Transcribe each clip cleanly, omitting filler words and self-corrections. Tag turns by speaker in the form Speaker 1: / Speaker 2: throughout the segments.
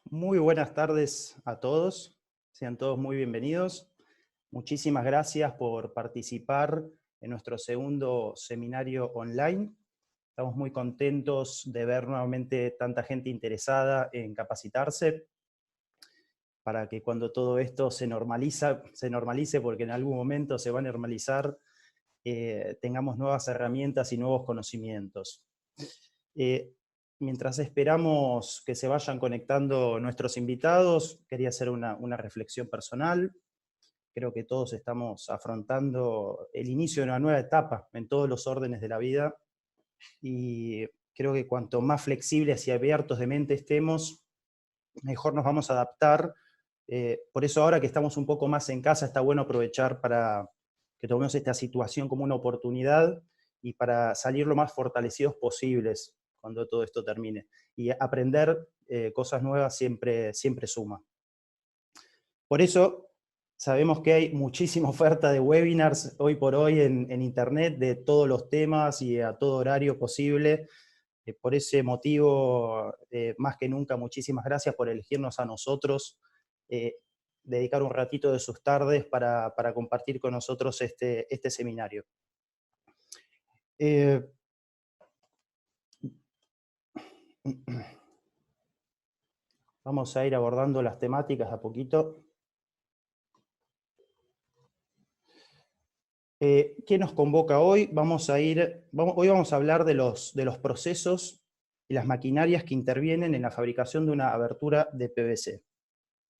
Speaker 1: Muy buenas tardes a todos, sean todos muy bienvenidos. Muchísimas gracias por participar en nuestro segundo seminario online. Estamos muy contentos de ver nuevamente tanta gente interesada en capacitarse para que cuando todo esto se normalice porque en algún momento se va a normalizar, tengamos nuevas herramientas y nuevos conocimientos. Eh, Mientras esperamos que se vayan conectando nuestros invitados, quería hacer una reflexión personal. Creo que todos estamos afrontando el inicio de una nueva etapa en todos los órdenes de la vida y creo que cuanto más flexibles y abiertos de mente estemos, mejor nos vamos a adaptar. Por eso ahora que estamos un poco más en casa, está bueno aprovechar para que tomemos esta situación como una oportunidad y para salir lo más fortalecidos posibles cuando todo esto termine. Y aprender cosas nuevas siempre suma. Por eso sabemos que hay muchísima oferta de webinars hoy por hoy en Internet de todos los temas y a todo horario posible. Por ese motivo, más que nunca, muchísimas gracias por elegirnos a nosotros, eh, dedicar un ratito de sus tardes para compartir con nosotros este seminario. Eh, Vamos a ir abordando las temáticas a poquito. ¿Qué nos convoca hoy? Hoy vamos a hablar de los procesos y las maquinarias que intervienen en la fabricación de una abertura de PVC.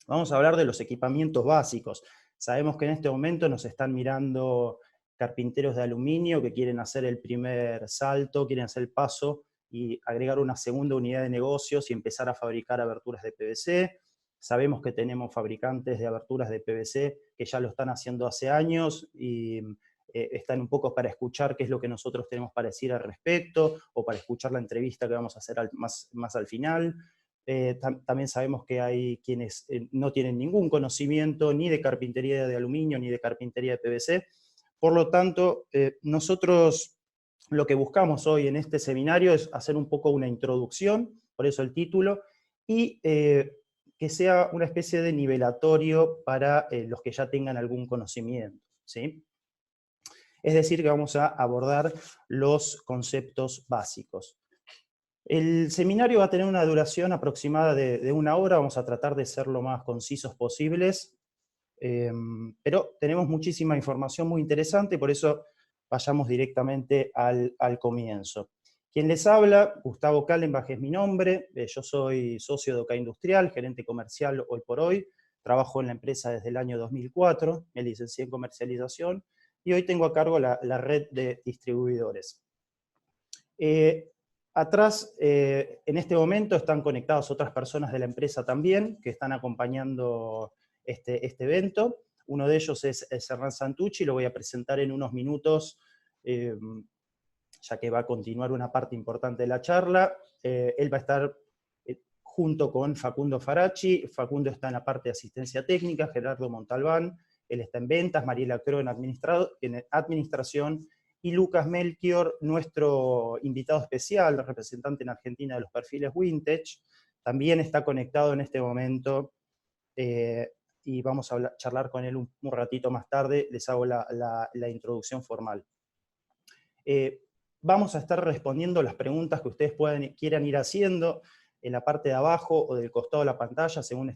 Speaker 1: Vamos a hablar de los equipamientos básicos. Sabemos que en este momento nos están mirando carpinteros de aluminio que quieren hacer el primer salto, quieren hacer el paso y agregar una segunda unidad de negocios y empezar a fabricar aberturas de PVC. Sabemos que tenemos fabricantes de aberturas de PVC que ya lo están haciendo hace años y están un poco para escuchar qué es lo que nosotros tenemos para decir al respecto o para escuchar la entrevista que vamos a hacer más al final. También sabemos que hay quienes no tienen ningún conocimiento ni de carpintería de aluminio ni de carpintería de PVC. Por lo tanto, nosotros lo que buscamos hoy en este seminario es hacer un poco una introducción, por eso el título, y que sea una especie de nivelatorio para los que ya tengan algún conocimiento, ¿sí? Es decir, que vamos a abordar los conceptos básicos. El seminario va a tener una duración aproximada de 1 hora, vamos a tratar de ser lo más concisos posibles, pero tenemos muchísima información muy interesante, por eso vayamos directamente al comienzo. Quien les habla, Gustavo Kallenbach es mi nombre, yo soy socio de OK Industrial, gerente comercial hoy por hoy, trabajo en la empresa desde el año 2004, me licencié en comercialización y hoy tengo a cargo la red de distribuidores. Atrás, en este momento, están conectadas otras personas de la empresa también, que están acompañando este evento. Uno de ellos es Hernán Santucci, lo voy a presentar en unos minutos, eh, ya que va a continuar una parte importante de la charla. Él va a estar junto con Facundo Farachi. Facundo está en la parte de asistencia técnica, Gerardo Montalbán, él está en ventas, Mariela Cro en administración, y Lucas Melchior, nuestro invitado especial, representante en Argentina de los perfiles Vintage, también está conectado en este momento y vamos a charlar con él un ratito más tarde, les hago la introducción formal. Vamos a estar respondiendo las preguntas que ustedes quieran ir haciendo en la parte de abajo o del costado de la pantalla, según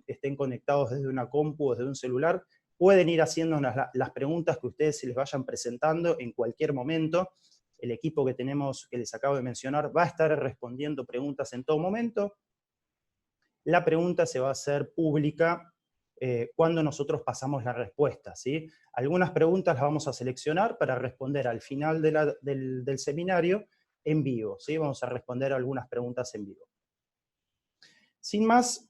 Speaker 1: estén conectados desde una compu o desde un celular. Pueden ir haciendo las preguntas que ustedes se les vayan presentando en cualquier momento. El equipo que tenemos, que les acabo de mencionar, va a estar respondiendo preguntas en todo momento. La pregunta se va a hacer pública cuando nosotros pasamos la respuesta, ¿sí? Algunas preguntas las vamos a seleccionar para responder al final del seminario en vivo, ¿sí? Vamos a responder algunas preguntas en vivo. Sin más,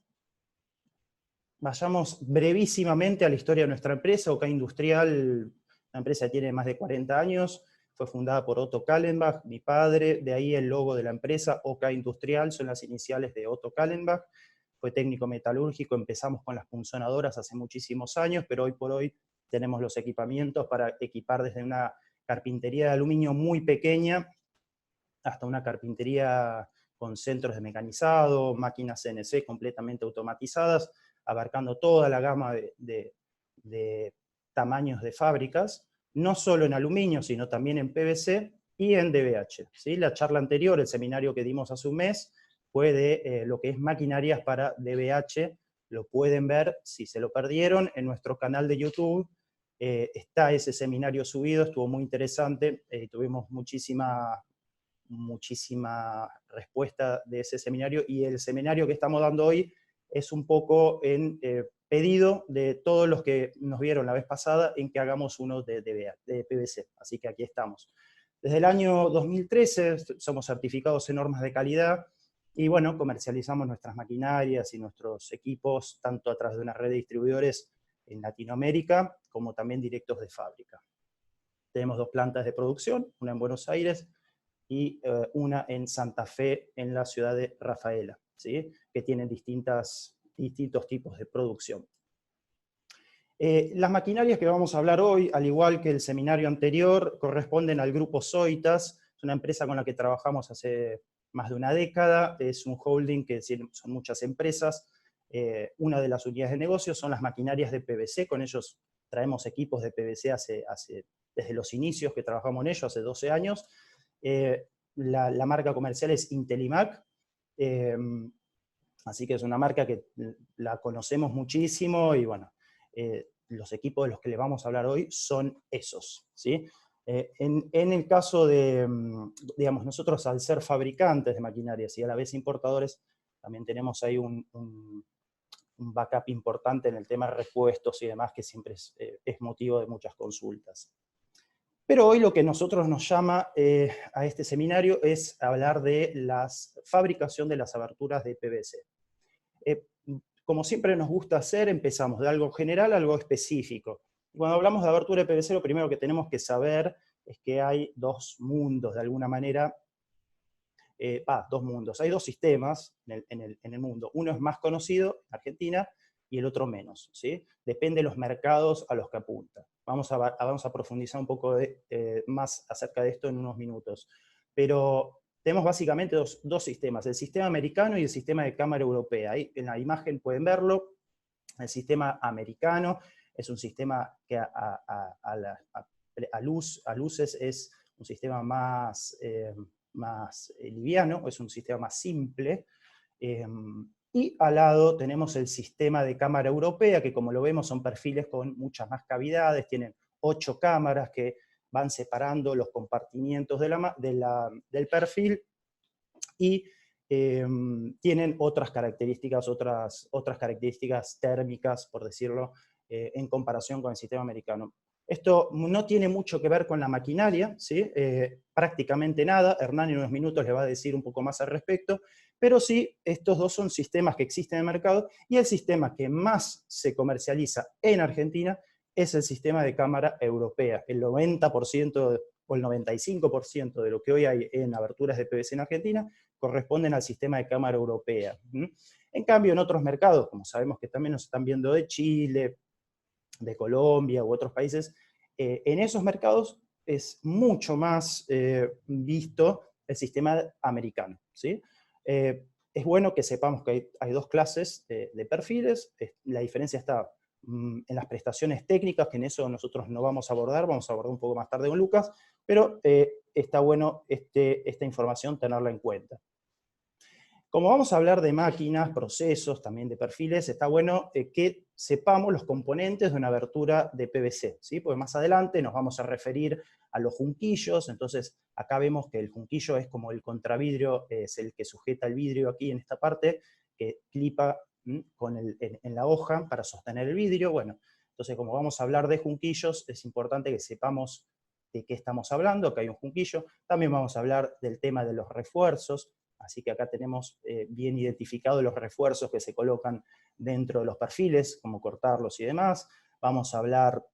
Speaker 1: vayamos brevísimamente a la historia de nuestra empresa. OK Industrial, una empresa que tiene más de 40 años, fue fundada por Otto Kallenbach, mi padre, de ahí el logo de la empresa, OK Industrial, son las iniciales de Otto Kallenbach. Fue técnico metalúrgico, empezamos con las punzonadoras hace muchísimos años, pero hoy por hoy tenemos los equipamientos para equipar desde una carpintería de aluminio muy pequeña hasta una carpintería con centros de mecanizado, máquinas CNC completamente automatizadas, abarcando toda la gama de tamaños de fábricas, no solo en aluminio, sino también en PVC y en DBH. ¿Sí? La charla anterior, el seminario que dimos hace un mes, fue de lo que es maquinarias para DBH. Lo pueden ver, si se lo perdieron, en nuestro canal de YouTube. Está ese seminario subido, estuvo muy interesante, tuvimos muchísima respuesta de ese seminario, y el seminario que estamos dando hoy es un poco en pedido de todos los que nos vieron la vez pasada en que hagamos uno de PVC, así que aquí estamos. Desde el año 2013 somos certificados en normas de calidad, y bueno, comercializamos nuestras maquinarias y nuestros equipos tanto a través de una red de distribuidores en Latinoamérica, como también directos de fábrica. Tenemos 2 plantas de producción, una en Buenos Aires y una en Santa Fe, en la ciudad de Rafaela, ¿sí? Que tienen distintos tipos de producción. Las maquinarias que vamos a hablar hoy, al igual que el seminario anterior, corresponden al grupo Zoitas, es una empresa con la que trabajamos hace más de una década, es un holding que son muchas empresas. Una de las unidades de negocio son las maquinarias de PVC, con ellos traemos equipos de PVC desde los inicios que trabajamos en ellos, hace 12 años. La marca comercial es Intelimac, así que es una marca que la conocemos muchísimo, y bueno, los equipos de los que les vamos a hablar hoy son esos, ¿sí? En el caso de, digamos, nosotros al ser fabricantes de maquinarias y a la vez importadores, también tenemos ahí un backup importante en el tema de repuestos y demás, que siempre es motivo de muchas consultas. Pero hoy lo que nosotros nos llama a este seminario es hablar de la fabricación de las aberturas de PVC. Como siempre nos gusta hacer, empezamos de algo general a algo específico. Cuando hablamos de abertura de PVC, lo primero que tenemos que saber es que hay 2 mundos, de alguna manera. 2 mundos. Hay 2 sistemas en el mundo. Uno es más conocido, Argentina, y el otro menos, ¿sí? Depende de los mercados a los que apunta. Vamos a profundizar un poco más acerca de esto en unos minutos. Pero tenemos básicamente dos sistemas, el sistema americano y el sistema de cámara europea. Ahí en la imagen pueden verlo. El sistema americano es un sistema que a luces es un sistema más liviano, es un sistema más simple. Y al lado tenemos el sistema de cámara europea, que como lo vemos son perfiles con muchas más cavidades, tienen 8 cámaras que van separando los compartimientos del perfil, y tienen otras características térmicas, por decirlo, en comparación con el sistema americano. Esto no tiene mucho que ver con la maquinaria, ¿sí? Prácticamente nada. Hernán en unos minutos le va a decir un poco más al respecto, pero sí, estos 2 son sistemas que existen en el mercado, y el sistema que más se comercializa en Argentina es el sistema de cámara europea. El 90% o el 95% de lo que hoy hay en aberturas de PVC en Argentina corresponden al sistema de cámara europea. En cambio, en otros mercados, como sabemos que también nos están viendo de Chile, de Colombia u otros países, en esos mercados es mucho más visto el sistema americano, ¿sí? Es bueno que sepamos que hay 2 clases de perfiles. La diferencia está en las prestaciones técnicas, que en eso nosotros no vamos a abordar un poco más tarde con Lucas, pero está bueno esta información tenerla en cuenta. Como vamos a hablar de máquinas, procesos, también de perfiles, está bueno que sepamos los componentes de una abertura de PVC, ¿sí? Porque más adelante nos vamos a referir a los junquillos. Entonces acá vemos que el junquillo es como el contravidrio, es el que sujeta el vidrio aquí en esta parte, que clipa en la hoja para sostener el vidrio. Bueno, entonces como vamos a hablar de junquillos, es importante que sepamos de qué estamos hablando, que hay un junquillo. También vamos a hablar del tema de los refuerzos. Así que acá tenemos bien identificados los refuerzos que se colocan dentro de los perfiles, cómo cortarlos y demás. Vamos a hablar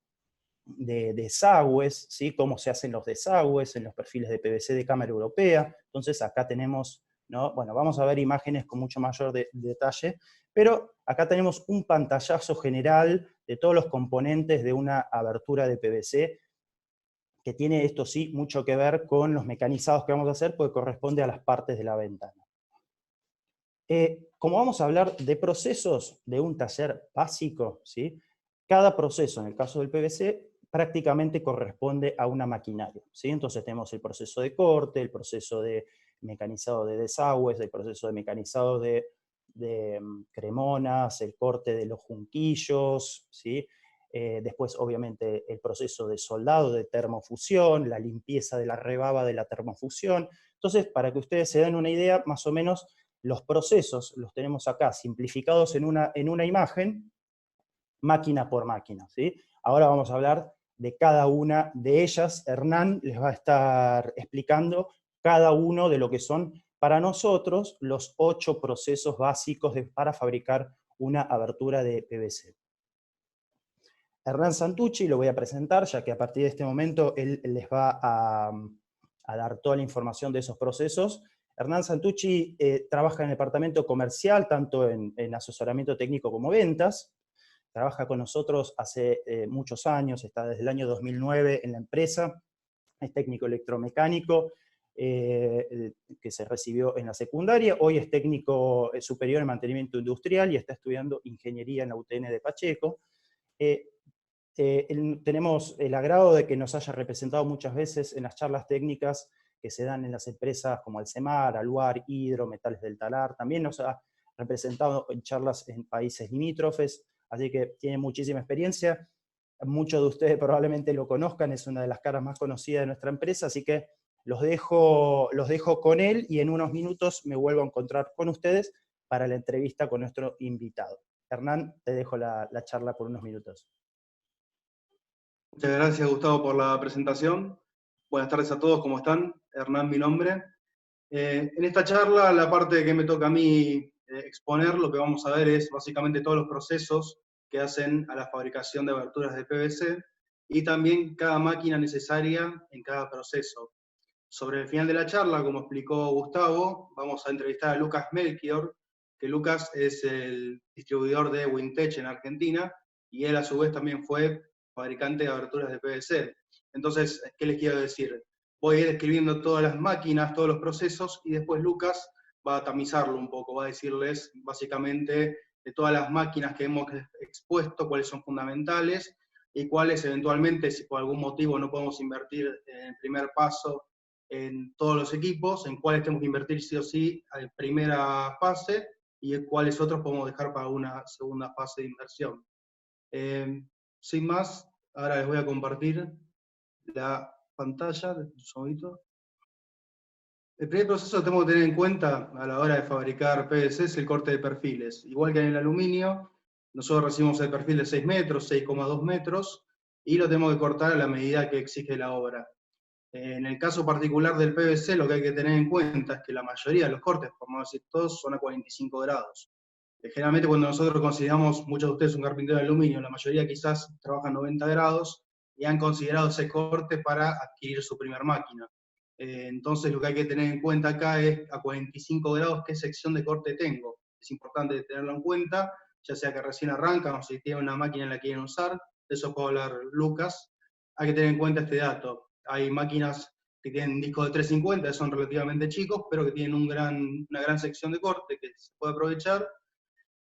Speaker 1: de desagües, ¿sí? Cómo se hacen los desagües en los perfiles de PVC de cámara europea. Entonces acá tenemos, ¿no? Bueno, vamos a ver imágenes con mucho mayor detalle, pero acá tenemos un pantallazo general de todos los componentes de una abertura de PVC, que tiene esto sí mucho que ver con los mecanizados que vamos a hacer, porque corresponde a las partes de la ventana. Como vamos a hablar de procesos de un taller básico, ¿sí? Cada proceso, en el caso del PVC, prácticamente corresponde a una maquinaria, ¿sí? Entonces tenemos el proceso de corte, el proceso de mecanizado de desagües, el proceso de mecanizado de cremonas, el corte de los junquillos, ¿sí? Después, obviamente, el proceso de soldado, de termofusión, la limpieza de la rebaba de la termofusión. Entonces, para que ustedes se den una idea, más o menos, los procesos los tenemos acá simplificados en una imagen, máquina por máquina, ¿sí? Ahora vamos a hablar de cada una de ellas. Hernán les va a estar explicando cada uno de lo que son para nosotros los 8 procesos básicos para fabricar una abertura de PVC. Hernán Santucci lo voy a presentar, ya que a partir de este momento él les va a dar toda la información de esos procesos. Hernán Santucci trabaja en el departamento comercial, tanto en asesoramiento técnico como ventas. Trabaja con nosotros hace muchos años, está desde el año 2009 en la empresa, es técnico electromecánico, que se recibió en la secundaria, hoy es técnico superior en mantenimiento industrial y está estudiando ingeniería en la UTN de Pacheco. Tenemos el agrado de que nos haya representado muchas veces en las charlas técnicas que se dan en las empresas como Alcemar, Aluar, Hidro, Metales del Talar. También nos ha representado en charlas en países limítrofes, así que tiene muchísima experiencia. Muchos de ustedes probablemente lo conozcan, es una de las caras más conocidas de nuestra empresa, así que los dejo con él y en unos minutos me vuelvo a encontrar con ustedes para la entrevista con nuestro invitado. Hernán, te dejo la charla por unos minutos.
Speaker 2: Muchas gracias, Gustavo, por la presentación. Buenas tardes a todos, ¿cómo están? Hernán, mi nombre. En esta charla, la parte que me toca a mí exponer, lo que vamos a ver es básicamente todos los procesos que hacen a la fabricación de aberturas de PVC y también cada máquina necesaria en cada proceso. Sobre el final de la charla, como explicó Gustavo, vamos a entrevistar a Lucas Melchior, que Lucas es el distribuidor de Wintech en Argentina, y él a su vez también fue fabricante de aberturas de PVC. Entonces, ¿qué les quiero decir? Voy a ir escribiendo todas las máquinas, todos los procesos, y después Lucas va a tamizarlo un poco, va a decirles básicamente de todas las máquinas que hemos expuesto, cuáles son fundamentales, y cuáles eventualmente, si por algún motivo no podemos invertir en el primer paso en todos los equipos, en cuáles tenemos que invertir sí o sí en primera fase, y en cuáles otros podemos dejar para una segunda fase de inversión. Sin más, ahora les voy a compartir la pantalla. Un segundito. El primer proceso que tenemos que tener en cuenta a la hora de fabricar PVC es el corte de perfiles. Igual que en el aluminio, nosotros recibimos el perfil de 6 metros, 6,2 metros, y lo tenemos que cortar a la medida que exige la obra. En el caso particular del PVC, lo que hay que tener en cuenta es que la mayoría de los cortes, por no decir todos, son a 45 grados. Generalmente cuando nosotros consideramos, muchos de ustedes un carpintero de aluminio, la mayoría quizás trabajan 90 grados y han considerado ese corte para adquirir su primer máquina. Entonces lo que hay que tener en cuenta acá es a 45 grados qué sección de corte tengo. Es importante tenerlo en cuenta, ya sea que recién arrancan o si tienen una máquina en la que quieren usar, de eso puedo hablar Lucas. Hay que tener en cuenta este dato. Hay máquinas que tienen discos de 350, son relativamente chicos, pero que tienen una gran sección de corte que se puede aprovechar,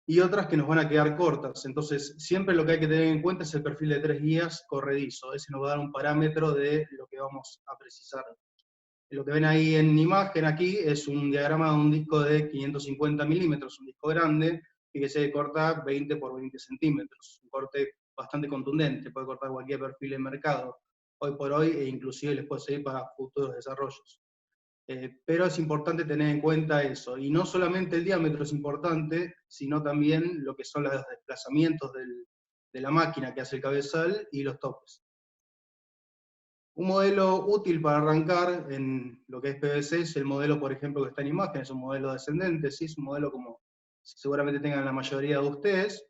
Speaker 2: y otras que nos van a quedar cortas. Entonces, siempre lo que hay que tener en cuenta es el perfil de 3 guías corredizo. Ese nos va a dar un parámetro de lo que vamos a precisar. Lo que ven ahí en imagen aquí es un diagrama de un disco de 550 milímetros, un disco grande, y que se corta 20 por 20 centímetros. Un corte bastante contundente, puede cortar cualquier perfil en mercado, hoy por hoy, e inclusive les puede servir para futuros desarrollos. Pero es importante tener en cuenta eso, y no solamente el diámetro es importante, sino también lo que son los desplazamientos de la máquina que hace el cabezal y los topes. Un modelo útil para arrancar en lo que es PVC es el modelo, por ejemplo, que está en imagen, es un modelo descendente, ¿sí? Es un modelo como seguramente tengan la mayoría de ustedes,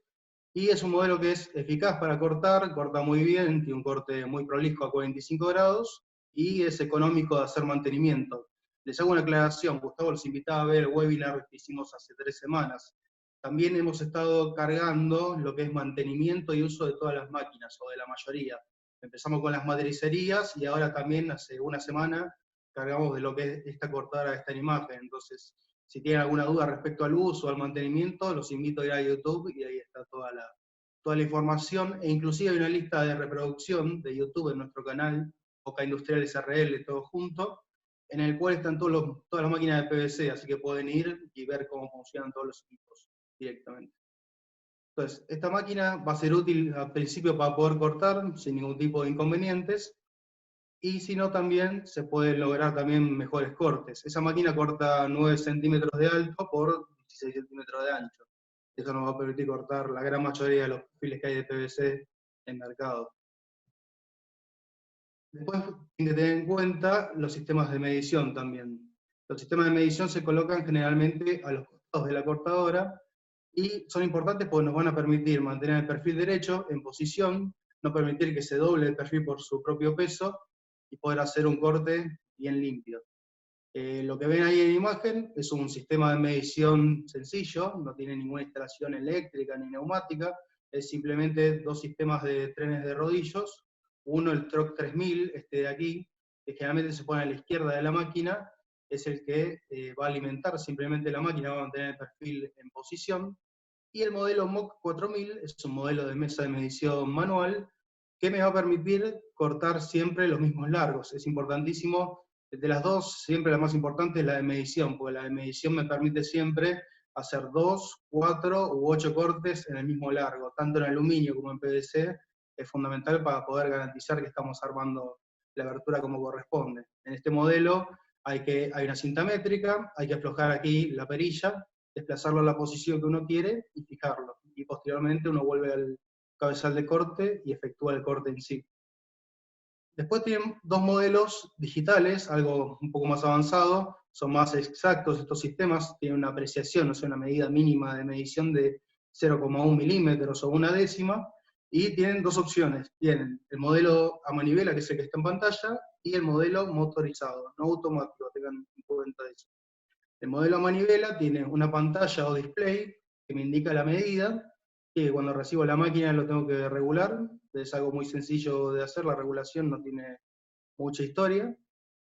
Speaker 2: y es un modelo que es eficaz para cortar, corta muy bien, tiene un corte muy prolijo a 45 grados, y es económico de hacer mantenimiento. Les hago una aclaración, Gustavo los invitaba a ver el webinar que hicimos hace 3 semanas. También hemos estado cargando lo que es mantenimiento y uso de todas las máquinas, o de la mayoría. Empezamos con las matricerías y ahora también hace una semana cargamos de lo que es esta cortadora que está en imagen. Entonces, Si tienen alguna duda respecto al uso o al mantenimiento, los invito a ir a YouTube y ahí está toda la información, e inclusive hay una lista de reproducción de YouTube en nuestro canal, Oca Industrial SRL, todo junto, en el cual están todas las máquinas de PVC, así que pueden ir y ver cómo funcionan todos los equipos directamente. Entonces, esta máquina va a ser útil al principio para poder cortar sin ningún tipo de inconvenientes, y si no también se pueden lograr también mejores cortes. Esa máquina corta 9 centímetros de alto por 16 centímetros de ancho. Eso nos va a permitir cortar la gran mayoría de los perfiles que hay de PVC en mercado. Después tienen que tener en cuenta los sistemas de medición también. Los sistemas de medición se colocan generalmente a los costados de la cortadora y son importantes porque nos van a permitir mantener el perfil derecho en posición, no permitir que se doble el perfil por su propio peso y poder hacer un corte bien limpio. Lo que ven ahí en imagen es un sistema de medición sencillo, no tiene ninguna instalación eléctrica ni neumática, es simplemente dos sistemas de trenes de rodillos. Uno, el Troc 3000, este de aquí, que generalmente se pone a la izquierda de la máquina, es el que va a alimentar simplemente la máquina, va a mantener el perfil en posición. Y el modelo MOC 4000 es un modelo de mesa de medición manual que me va a permitir cortar siempre los mismos largos. Es importantísimo, de las dos, siempre la más importante es la de medición, porque la de medición me permite siempre hacer 2, 4 u 8 cortes en el mismo largo, tanto en aluminio como en PVC, es fundamental para poder garantizar que estamos armando la abertura como corresponde. En este modelo hay una cinta métrica, hay que aflojar aquí la perilla, desplazarlo a la posición que uno quiere y fijarlo. Y posteriormente uno vuelve al cabezal de corte y efectúa el corte en sí. Después tienen dos modelos digitales, algo un poco más avanzado, son más exactos estos sistemas, tienen una apreciación, o sea, una medida mínima de medición de 0,1 milímetros o una décima, y tienen dos opciones, tienen el modelo a manivela, que es el que está en pantalla, y el modelo motorizado, no automático, tengan en cuenta eso. El modelo a manivela tiene una pantalla o display que me indica la medida, que cuando recibo la máquina lo tengo que regular, es algo muy sencillo de hacer, la regulación no tiene mucha historia,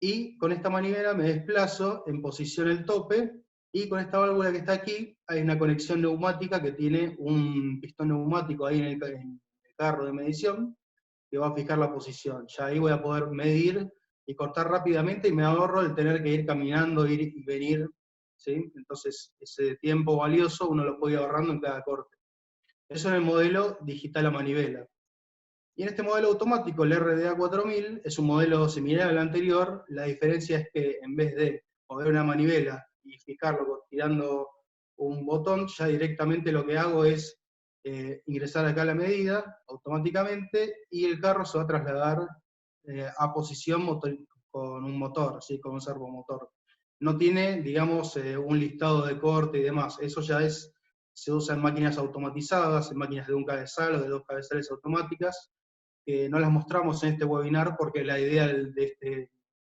Speaker 2: y con esta manivela me desplazo en posición el tope, y con esta válvula que está aquí hay una conexión neumática que tiene un pistón neumático ahí en el carro de medición, que va a fijar la posición. Ya ahí voy a poder medir y cortar rápidamente y me ahorro el tener que ir caminando, ir y venir, ¿sí? Entonces ese tiempo valioso uno lo puede ir ahorrando en cada corte. Eso en el modelo digital a manivela. Y en este modelo automático, el RDA 4000, es un modelo similar al anterior, la diferencia es que en vez de mover una manivela y fijarlo tirando un botón, ya directamente lo que hago es ingresar acá la medida automáticamente y el carro se va a trasladar a posición con un motor, ¿sí? Con un servomotor. No tiene, digamos, un listado de corte y demás, eso ya se usa en máquinas automatizadas, en máquinas de un cabezal o de dos cabezales automáticas, que no las mostramos en este webinar porque la idea de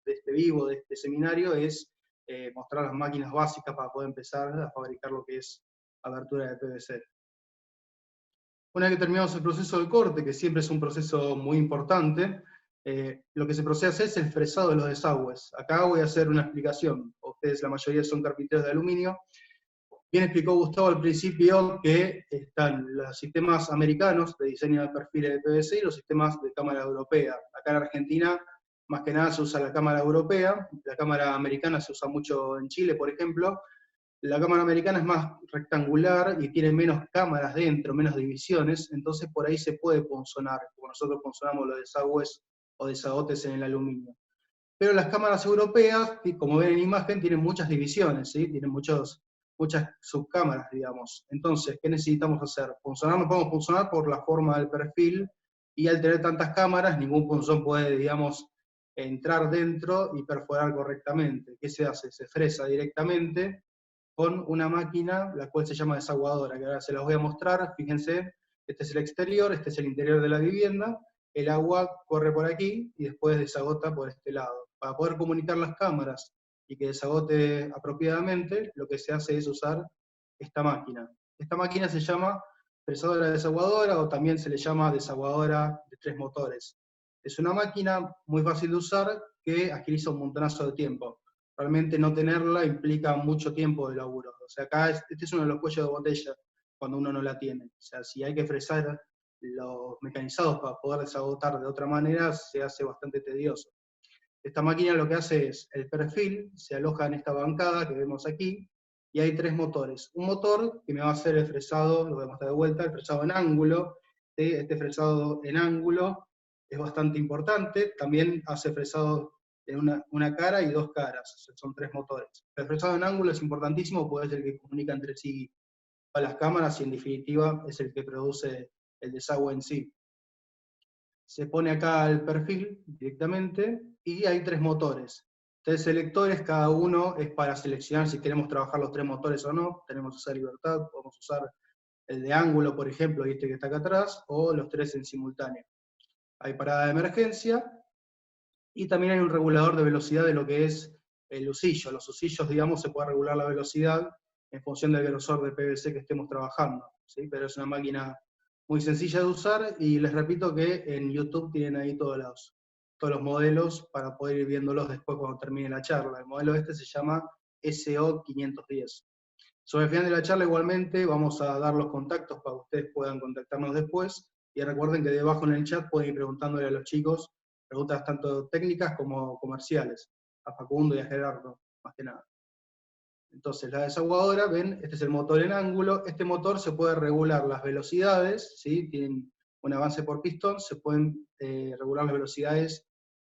Speaker 2: este vivo, de este seminario, es mostrar las máquinas básicas para poder empezar a fabricar lo que es abertura de PVC. Una vez que terminamos el proceso de corte, que siempre es un proceso muy importante, lo que se procede a hacer es el fresado de los desagües. Acá voy a hacer una explicación. Ustedes, la mayoría, son carpinteros de aluminio. Bien explicó Gustavo al principio que están los sistemas americanos de diseño de perfiles de PVC y los sistemas de cámara europea. Acá en Argentina, más que nada, se usa la cámara europea, la cámara americana se usa mucho en Chile, por ejemplo. La cámara americana es más rectangular y tiene menos cámaras dentro, menos divisiones, entonces por ahí se puede punzonar, como nosotros punzonamos los desagües o desagotes en el aluminio. Pero las cámaras europeas, como ven en imagen, tienen muchas divisiones, ¿sí? Tienen muchas subcámaras, digamos. Entonces, ¿qué necesitamos hacer? Punzonar no podemos punzonar por la forma del perfil, y al tener tantas cámaras, ningún punzón puede, digamos, entrar dentro y perforar correctamente. ¿Qué se hace? Se fresa directamente con una máquina, la cual se llama desaguadora, que ahora se las voy a mostrar. Fíjense, este es el exterior, este es el interior de la vivienda, el agua corre por aquí y después desagota por este lado. Para poder comunicar las cámaras y que desagote apropiadamente, lo que se hace es usar esta máquina. Esta máquina se llama fresadora desaguadora, o también se le llama desaguadora de 3 motores. Es una máquina muy fácil de usar que agiliza un montonazo de tiempo. realmente no tenerla implica mucho tiempo de laburo. O sea, acá este es uno de los cuellos de botella cuando uno no la tiene. O sea, si hay que fresar los mecanizados para poder desagotar de otra manera, se hace bastante tedioso. Esta máquina lo que hace es, el perfil se aloja en esta bancada que vemos aquí, y hay 3 motores. Un motor que me va a hacer el fresado, lo voy a mostrar de vuelta, el fresado en ángulo. ¿Sí? Este fresado en ángulo es bastante importante, también hace fresado en una cara y 2 caras, son 3 motores. El fresado en ángulo es importantísimo porque es el que comunica entre sí a las cámaras y en definitiva es el que produce el desagüe en sí. Se pone acá el perfil directamente y hay 3 motores. 3 selectores, cada uno es para seleccionar si queremos trabajar los 3 motores o no, tenemos esa libertad, podemos usar el de ángulo, por ejemplo, y este que está acá atrás, o los 3 en simultáneo. Hay parada de emergencia, y también hay un regulador de velocidad de lo que es el usillo. Los usillos, digamos, se puede regular la velocidad en función del grosor de PVC que estemos trabajando, ¿sí? Pero es una máquina muy sencilla de usar, y les repito que en YouTube tienen ahí todos los modelos para poder ir viéndolos después cuando termine la charla. El modelo este se llama SO510. Sobre el final de la charla igualmente vamos a dar los contactos para que ustedes puedan contactarnos después, y recuerden que debajo en el chat pueden ir preguntándole a los chicos preguntas tanto técnicas como comerciales, a Facundo y a Gerardo, más que nada. Entonces, la desaguadora, ven, este es el motor en ángulo. Este motor se puede regular las velocidades, ¿sí? Tienen un avance por pistón, se pueden regular las velocidades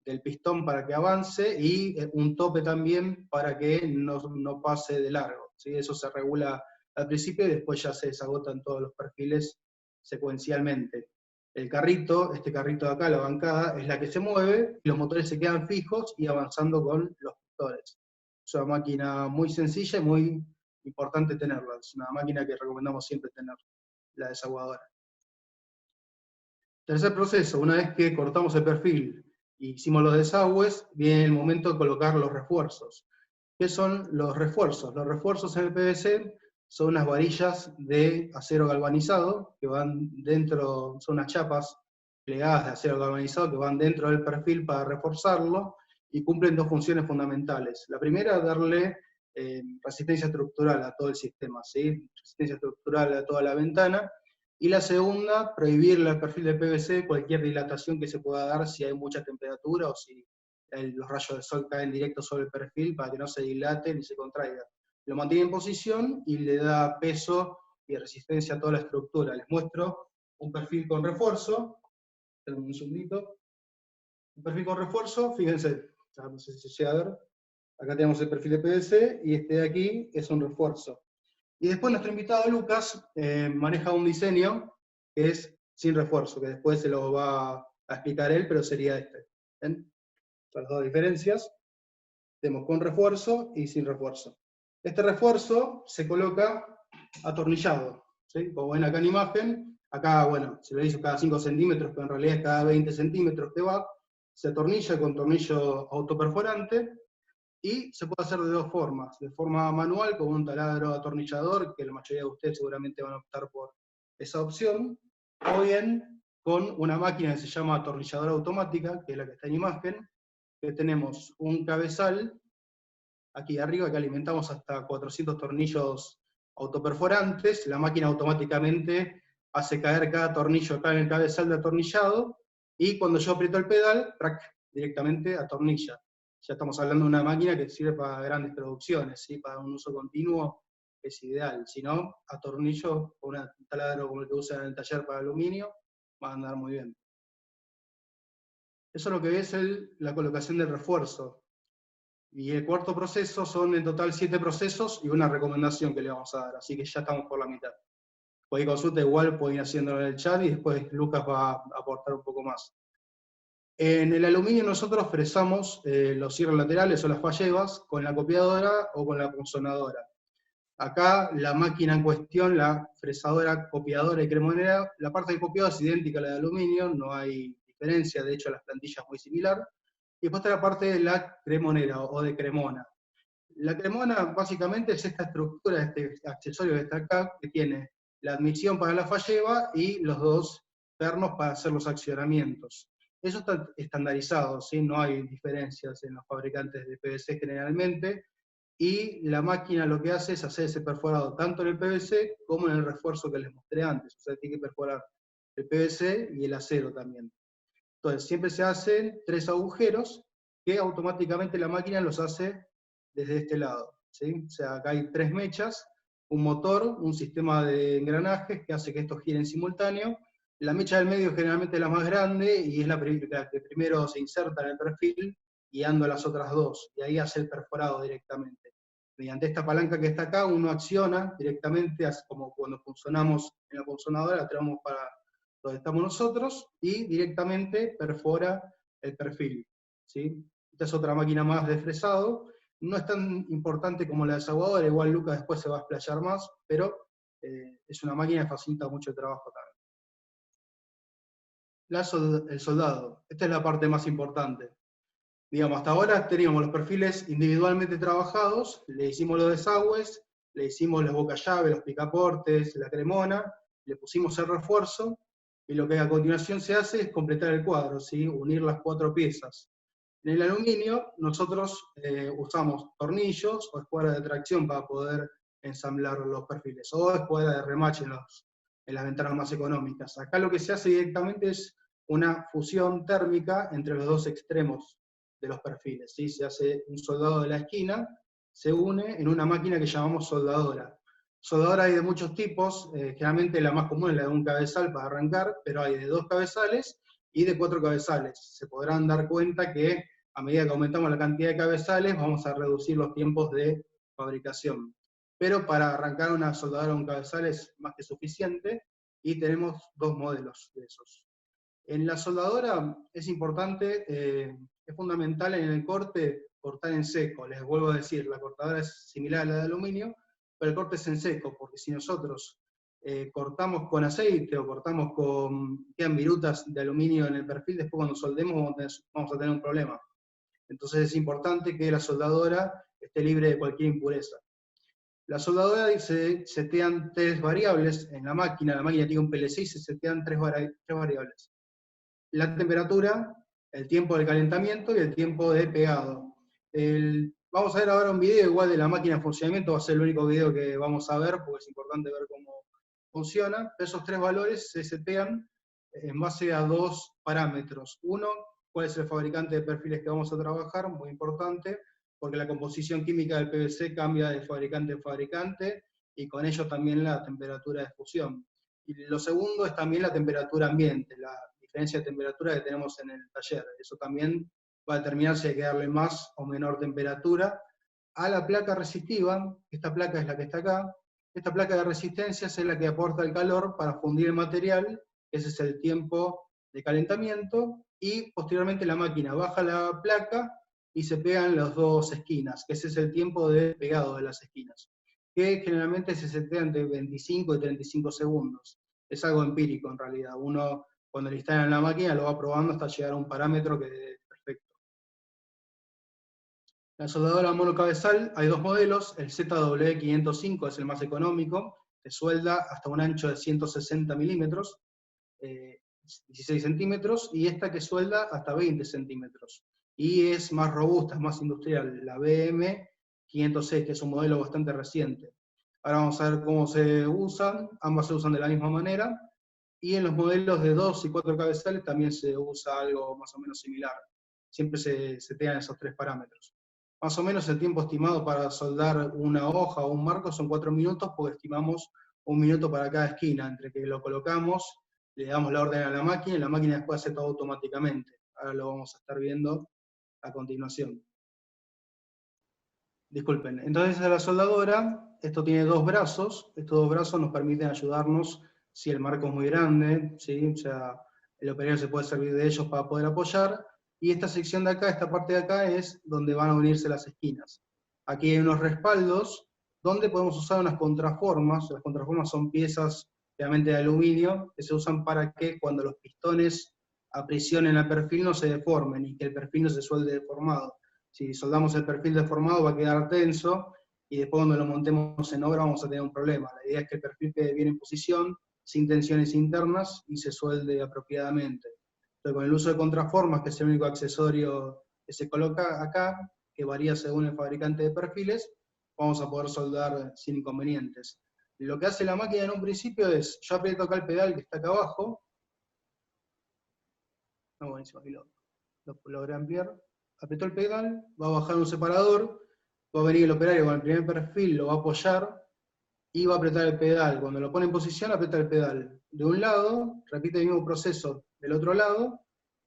Speaker 2: del pistón para que avance, y un tope también para que no pase de largo, ¿sí? Eso se regula al principio y después ya se desagotan todos los perfiles secuencialmente. El carrito, este carrito de acá, la bancada, es la que se mueve, y los motores se quedan fijos y avanzando con los pistores. Es una máquina muy sencilla y muy importante tenerla. Es una máquina que recomendamos siempre tener, la desaguadora. Tercer proceso, una vez que cortamos el perfil y hicimos los desagües, viene el momento de colocar los refuerzos. ¿Qué son los refuerzos? Los refuerzos en el PVC son unas varillas de acero galvanizado que van dentro, son unas chapas plegadas de acero galvanizado que van dentro del perfil para reforzarlo, y cumplen 2 funciones fundamentales. La primera, darle resistencia estructural a todo el sistema, ¿sí? Resistencia estructural a toda la ventana. Y la segunda, prohibirle al perfil de PVC cualquier dilatación que se pueda dar si hay mucha temperatura o si los rayos de sol caen directo sobre el perfil, para que no se dilate ni se contraiga. Lo mantiene en posición y le da peso y resistencia a toda la estructura. Les muestro un perfil con refuerzo. Un segundito. Un perfil con refuerzo, fíjense, no sé si se llega a ver. Acá tenemos el perfil de PVC y este de aquí es un refuerzo. Y después nuestro invitado Lucas maneja un diseño que es sin refuerzo, que después se lo va a explicar él, pero sería este. ¿Ven? Son las 2 diferencias. Tenemos con refuerzo y sin refuerzo. Este refuerzo se coloca atornillado, ¿sí? Como ven acá en imagen, acá, bueno, se lo hizo cada 5 centímetros, pero en realidad es cada 20 centímetros que va. Se atornilla con tornillo autoperforante, y se puede hacer de 2 formas. De forma manual, con un taladro atornillador, que la mayoría de ustedes seguramente van a optar por esa opción, o bien con una máquina que se llama atornilladora automática, que es la que está en imagen, que tenemos un cabezal aquí arriba que alimentamos hasta 400 tornillos autoperforantes. La máquina automáticamente hace caer cada tornillo acá en el cabezal de atornillado, y cuando yo aprieto el pedal, directamente atornilla. Ya estamos hablando de una máquina que sirve para grandes producciones, ¿sí? Para un uso continuo es ideal. Si no, atornillo con un taladro como el que usan en el taller para aluminio, va a andar muy bien. Eso es lo que es la colocación del refuerzo. Y el cuarto proceso son en total 7 procesos y una recomendación que le vamos a dar, así que ya estamos por la mitad. Cualquier consulta igual pueden ir haciéndolo en el chat y después Lucas va a aportar un poco más. En el aluminio nosotros fresamos los cierres laterales o las fallebas con la copiadora o con la punzonadora. Acá la máquina en cuestión, la fresadora, copiadora y cremonera, la parte de copiado es idéntica a la de aluminio, no hay diferencia, de hecho la plantilla es muy similar. Y después está la parte de la cremonera o de cremona. La cremona básicamente es esta estructura, este accesorio que está acá, que tiene la admisión para la falleba y los 2 pernos para hacer los accionamientos. Eso está estandarizado, ¿sí? No hay diferencias en los fabricantes de PVC generalmente, y la máquina lo que hace es hacer ese perforado tanto en el PVC como en el refuerzo que les mostré antes, o sea, tiene que perforar el PVC y el acero también. Entonces, siempre se hacen 3 agujeros que automáticamente la máquina los hace desde este lado, ¿sí? O sea, acá hay 3 mechas, un motor, un sistema de engranajes que hace que esto gire en simultáneo. La mecha del medio generalmente es la más grande y es la que primero se inserta en el perfil, guiando a las otras 2, y ahí hace el perforado directamente. Mediante esta palanca que está acá, uno acciona directamente, como cuando funcionamos en la punzonadora, la traemos para donde estamos nosotros, y directamente perfora el perfil, ¿sí? Esta es otra máquina más de fresado, no es tan importante como la desaguadora, igual Lucas después se va a explayar más, pero es una máquina que facilita mucho el trabajo también. El soldado, esta es la parte más importante. Digamos, hasta ahora teníamos los perfiles individualmente trabajados, le hicimos los desagües, le hicimos los bocallaves, los picaportes, la cremona, le pusimos el refuerzo, y lo que a continuación se hace es completar el cuadro, ¿sí? Unir las 4 piezas. En el aluminio nosotros usamos tornillos o escuadra de tracción para poder ensamblar los perfiles, o escuadra de remache en las ventanas más económicas. Acá lo que se hace directamente es una fusión térmica entre los 2 extremos de los perfiles, ¿sí? Se hace un soldado de la esquina, se une en una máquina que llamamos soldadora. Soldadora hay de muchos tipos, generalmente la más común es la de un cabezal para arrancar, pero hay de 2 cabezales y de 4 cabezales. Se podrán dar cuenta que a medida que aumentamos la cantidad de cabezales, vamos a reducir los tiempos de fabricación. Pero para arrancar una soldadora de un cabezal es más que suficiente, y tenemos 2 modelos de esos. En la soldadora es importante, es fundamental en el corte, cortar en seco. Les vuelvo a decir, la cortadora es similar a la de aluminio, pero el corte es en seco, porque si nosotros cortamos con aceite o cortamos quedan virutas de aluminio en el perfil, después cuando soldemos vamos a tener un problema. Entonces es importante que la soldadora esté libre de cualquier impureza. La soldadora se setean 3 variables en la máquina tiene un PLC y se setean 3 variables. La temperatura, el tiempo de calentamiento y el tiempo de pegado. Vamos a ver ahora un video igual de la máquina en funcionamiento, va a ser el único video que vamos a ver, porque es importante ver cómo funciona. Esos 3 valores se setean en base a 2 parámetros. Uno, cuál es el fabricante de perfiles que vamos a trabajar, muy importante, porque la composición química del PVC cambia de fabricante en fabricante, y con ello también la temperatura de fusión. Y lo segundo es también la temperatura ambiente, la diferencia de temperatura que tenemos en el taller. Eso también va a determinar si hay que darle más o menor temperatura a la placa resistiva. Esta placa es la que está acá. Esta placa de resistencia es la que aporta el calor para fundir el material. Ese es el tiempo de calentamiento, y posteriormente la máquina baja la placa y se pegan las 2 esquinas, que ese es el tiempo de pegado de las esquinas, que generalmente se setea entre 25 y 35 segundos. Es algo empírico en realidad. Uno, cuando le instalan la máquina, lo va probando hasta llegar a un parámetro que es perfecto. La soldadora monocabezal, hay 2 modelos. El ZW505 es el más económico, que suelda hasta un ancho de 160 milímetros, 16 centímetros, y esta que suelda hasta 20 centímetros. Y es más robusta, es más industrial, la BM506, que es un modelo bastante reciente. Ahora vamos a ver cómo se usan. Ambas se usan de la misma manera, y en los modelos de 2 y 4 cabezales también se usa algo más o menos similar. Siempre se setean esos 3 parámetros. Más o menos el tiempo estimado para soldar una hoja o un marco son 4 minutos, porque estimamos 1 minuto para cada esquina, entre que lo colocamos, le damos la orden a la máquina, y la máquina después hace todo automáticamente. Ahora lo vamos a estar viendo a continuación. Disculpen, entonces a la soldadora, esto tiene 2 brazos, estos 2 brazos nos permiten ayudarnos si el marco es muy grande, ¿sí? O sea, el operario se puede servir de ellos para poder apoyar, y esta sección de acá, esta parte de acá, es donde van a unirse las esquinas. Aquí hay unos respaldos, donde podemos usar unas contraformas. Las contraformas son piezas obviamente de aluminio, que se usan para que cuando los pistones aprisionen el perfil no se deformen, y que el perfil no se suelde deformado. Si soldamos el perfil deformado va a quedar tenso, y después cuando lo montemos en obra vamos a tener un problema. La idea es que el perfil quede bien en posición, sin tensiones internas, y se suelde apropiadamente. Entonces, con el uso de contraformas, que es el único accesorio que se coloca acá, que varía según el fabricante de perfiles, vamos a poder soldar sin inconvenientes. Lo que hace la máquina en un principio es, yo aprieto acá el pedal que está acá abajo, no, buenísimo, aquí lo logré ampliar, apretó el pedal, va a bajar un separador, va a venir el operario con el primer perfil, lo va a apoyar, y va a apretar el pedal. Cuando lo pone en posición, aprieta el pedal. De un lado, repite el mismo proceso del otro lado.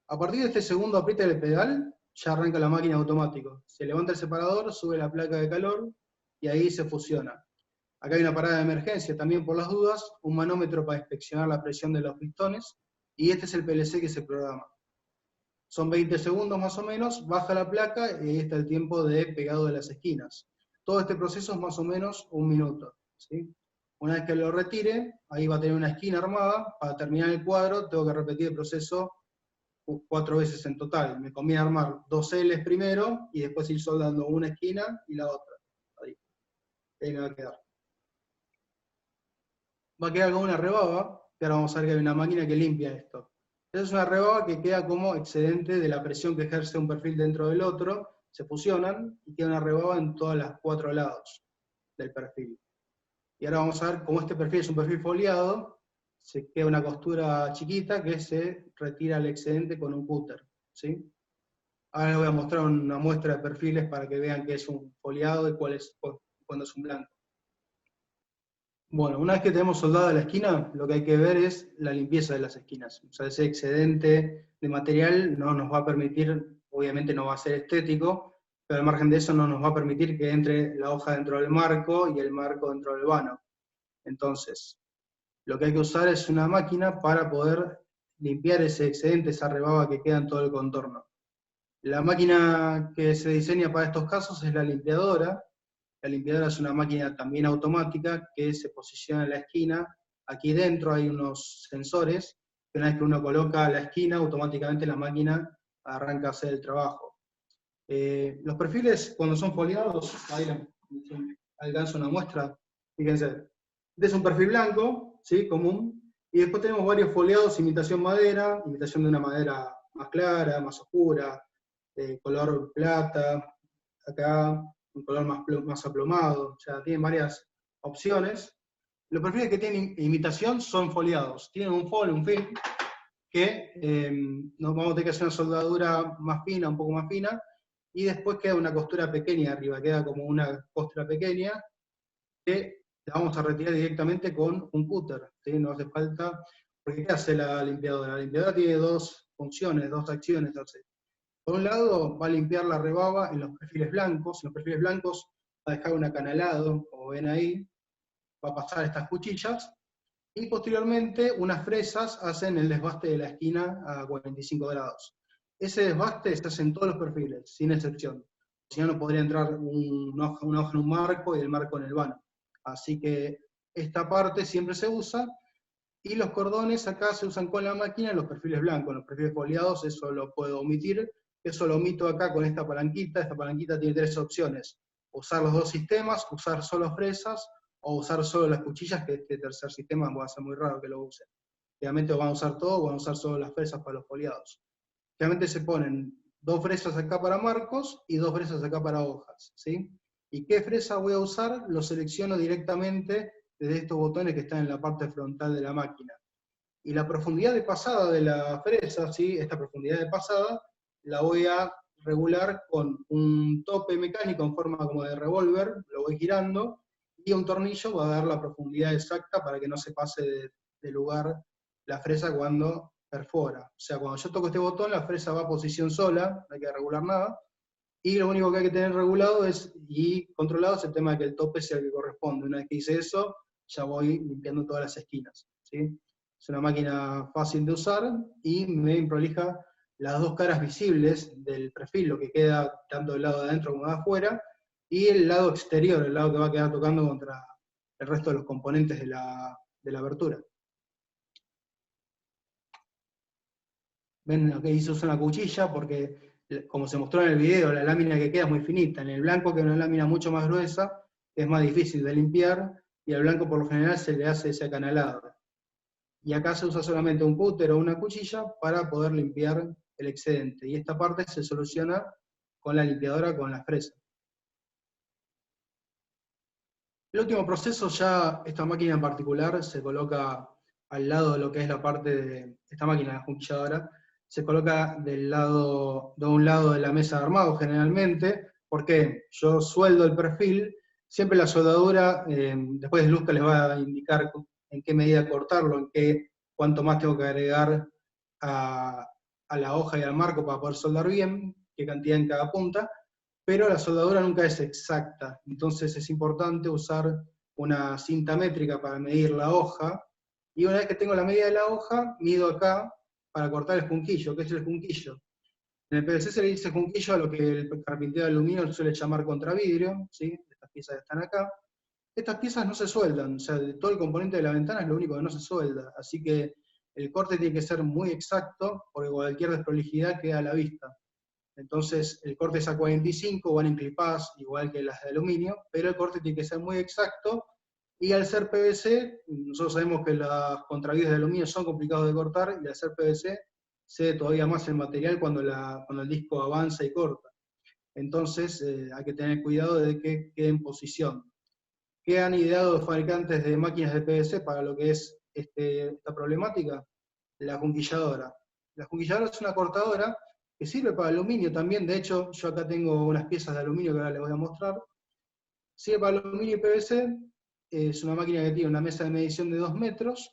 Speaker 2: A partir de este segundo aprieta el pedal, ya arranca la máquina automático. Se levanta el separador, sube la placa de calor, y ahí se fusiona. Acá hay una parada de emergencia también por las dudas, un manómetro para inspeccionar la presión de los pistones, y este es el PLC que se programa. Son 20 segundos más o menos, baja la placa y ahí está el tiempo de pegado de las esquinas. Todo este proceso es más o menos 1 minuto. ¿Sí? Una vez que lo retire, ahí va a tener una esquina armada. Para terminar el cuadro, tengo que repetir el proceso 4 veces en total. Me conviene armar 2 L's primero y después ir soldando una esquina y la otra. Ahí me va a quedar. Va a quedar como una rebaba, que ahora vamos a ver que hay una máquina que limpia esto. Esa es una rebaba que queda como excedente de la presión que ejerce un perfil dentro del otro, se fusionan y queda una rebaba en todas las 4 lados del perfil. Y ahora vamos a ver cómo este perfil es un perfil foliado, se queda una costura chiquita que se retira el excedente con un cúter. ¿Sí? Ahora les voy a mostrar una muestra de perfiles para que vean qué es un foliado y cuándo es un blanco. Bueno, una vez que tenemos soldada la esquina, lo que hay que ver es la limpieza de las esquinas. O sea, ese excedente de material no nos va a permitir, obviamente no va a ser estético, pero al margen de eso no nos va a permitir que entre la hoja dentro del marco y el marco dentro del vano. Entonces, lo que hay que usar es una máquina para poder limpiar ese excedente, esa rebaba que queda en todo el contorno. La máquina que se diseña para estos casos es la limpiadora. La limpiadora es una máquina también automática que se posiciona en la esquina. Aquí dentro hay unos sensores, que una vez que uno coloca la esquina, automáticamente la máquina arranca a hacer el trabajo. Los perfiles, cuando son foliados, ahí alcanzo una muestra, fíjense, este es un perfil blanco, ¿sí? Común, y después tenemos varios foliados, imitación madera, imitación de una madera más clara, más oscura, color plata, acá un color más aplomado, o sea, tienen varias opciones. Los perfiles que tienen imitación son foliados, tienen un film, que nos vamos a tener que hacer una soldadura más fina, un poco más fina, y después queda una costura pequeña arriba, queda como una costra pequeña, que la vamos a retirar directamente con un cúter, ¿sí? No hace falta, porque ¿qué hace la limpiadora? La limpiadora tiene 2 funciones, 2 acciones. Por un lado, va a limpiar la rebaba en los perfiles blancos. En los perfiles blancos va a dejar un acanalado, como ven ahí, va a pasar estas cuchillas, y posteriormente unas fresas hacen el desbaste de la esquina a 45 grados. Ese desbaste se hace en todos los perfiles, sin excepción. Si no, no podría entrar una hoja en un marco y el marco en el vano. Así que esta parte siempre se usa, y los cordones acá se usan con la máquina en los perfiles blancos. En los perfiles foliados eso lo puedo omitir. Eso lo omito acá con esta palanquita. Esta palanquita tiene 3 opciones: usar los 2 sistemas, usar solo fresas, o usar solo las cuchillas, que este tercer sistema va a ser muy raro que lo usen. Realmente van a usar todo, o van a usar solo las fresas para los foliados. Realmente se ponen 2 fresas acá para marcos y 2 fresas acá para hojas. ¿Sí? ¿Y qué fresa voy a usar? Lo selecciono directamente desde estos botones que están en la parte frontal de la máquina. Y la profundidad de pasada de la fresa, ¿sí? Esta profundidad de pasada, la voy a regular con un tope mecánico en forma como de revólver, lo voy girando, y un tornillo va a dar la profundidad exacta para que no se pase de lugar la fresa cuando perfora. O sea, cuando yo toco este botón, la fresa va a posición sola, no hay que regular nada, y lo único que hay que tener regulado y controlado es el tema de que el tope sea el que corresponde. Una vez que hice eso, ya voy limpiando todas las esquinas. ¿Sí? Es una máquina fácil de usar y me prolija las 2 caras visibles del perfil, lo que queda tanto del lado de adentro como de afuera, y el lado exterior, el lado que va a quedar tocando contra el resto de los componentes de la abertura. Ven, aquí se usa una cuchilla porque, como se mostró en el video, la lámina que queda es muy finita. En el blanco queda una lámina mucho más gruesa, que es más difícil de limpiar, y al blanco por lo general se le hace ese acanalado. y acá se usa solamente un cúter o una cuchilla para poder limpiar el excedente, y esta parte se soluciona con la limpiadora, con la fresa. El último proceso, ya esta máquina en particular se coloca al lado de lo que es la parte de esta máquina, la junquilladora, se coloca de un lado de la mesa de armado generalmente, porque yo sueldo el perfil, siempre la soldadura, después Luzca les va a indicar en qué medida cortarlo, cuánto más tengo que agregar a la hoja y al marco para poder soldar bien, qué cantidad en cada punta, pero la soldadura nunca es exacta, entonces es importante usar una cinta métrica para medir la hoja, y una vez que tengo la medida de la hoja, mido acá para cortar el junquillo. ¿Qué es el junquillo? En el PVC se le dice junquillo a lo que el carpintero de aluminio suele llamar contravidrio, ¿sí? Estas piezas están acá. Estas piezas no se sueldan, o sea, todo el componente de la ventana es lo único que no se suelda, así que el corte tiene que ser muy exacto, porque cualquier desprolijidad queda a la vista. Entonces, el corte es a 45, van enclipadas igual que las de aluminio, pero el corte tiene que ser muy exacto, y al ser PVC, nosotros sabemos que los contravíos de aluminio son complicados de cortar, y al ser PVC, cede todavía más el material cuando el disco avanza y corta. Entonces, hay que tener cuidado de que quede en posición. ¿Qué han ideado los fabricantes de máquinas de PVC para lo que es esta problemática? La junquilladora. La junquilladora es una cortadora que sirve para aluminio también. De hecho, yo acá tengo unas piezas de aluminio que ahora les voy a mostrar. Sirve para aluminio y PVC, es una máquina que tiene una mesa de medición de 2 metros,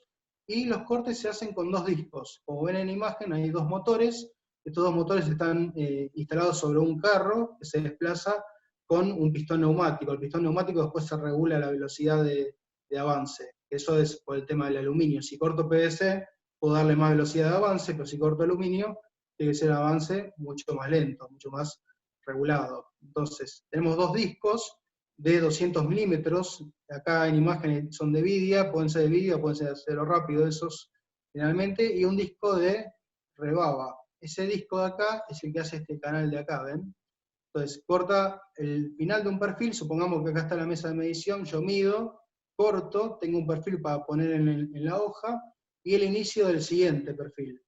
Speaker 2: y los cortes se hacen con 2 discos. Como ven en la imagen, hay 2 motores. Estos 2 motores están instalados sobre un carro que se desplaza con un pistón neumático. El pistón neumático después se regula la velocidad de avance. Eso es por el tema del aluminio. Si corto PVC, puedo darle más velocidad de avance, pero si corto aluminio, tiene que ser un avance mucho más lento, mucho más regulado. Entonces, tenemos 2 discos de 200 milímetros, acá en imágenes son de vidia, pueden ser de vidia, pueden ser de acero rápido, esos generalmente, y un disco de rebaba. Ese disco de acá es el que hace este canal de acá, ¿ven? Entonces, corta el final de un perfil, supongamos que acá está la mesa de medición, yo mido, corto, tengo un perfil para poner en la hoja, y el inicio del siguiente perfil.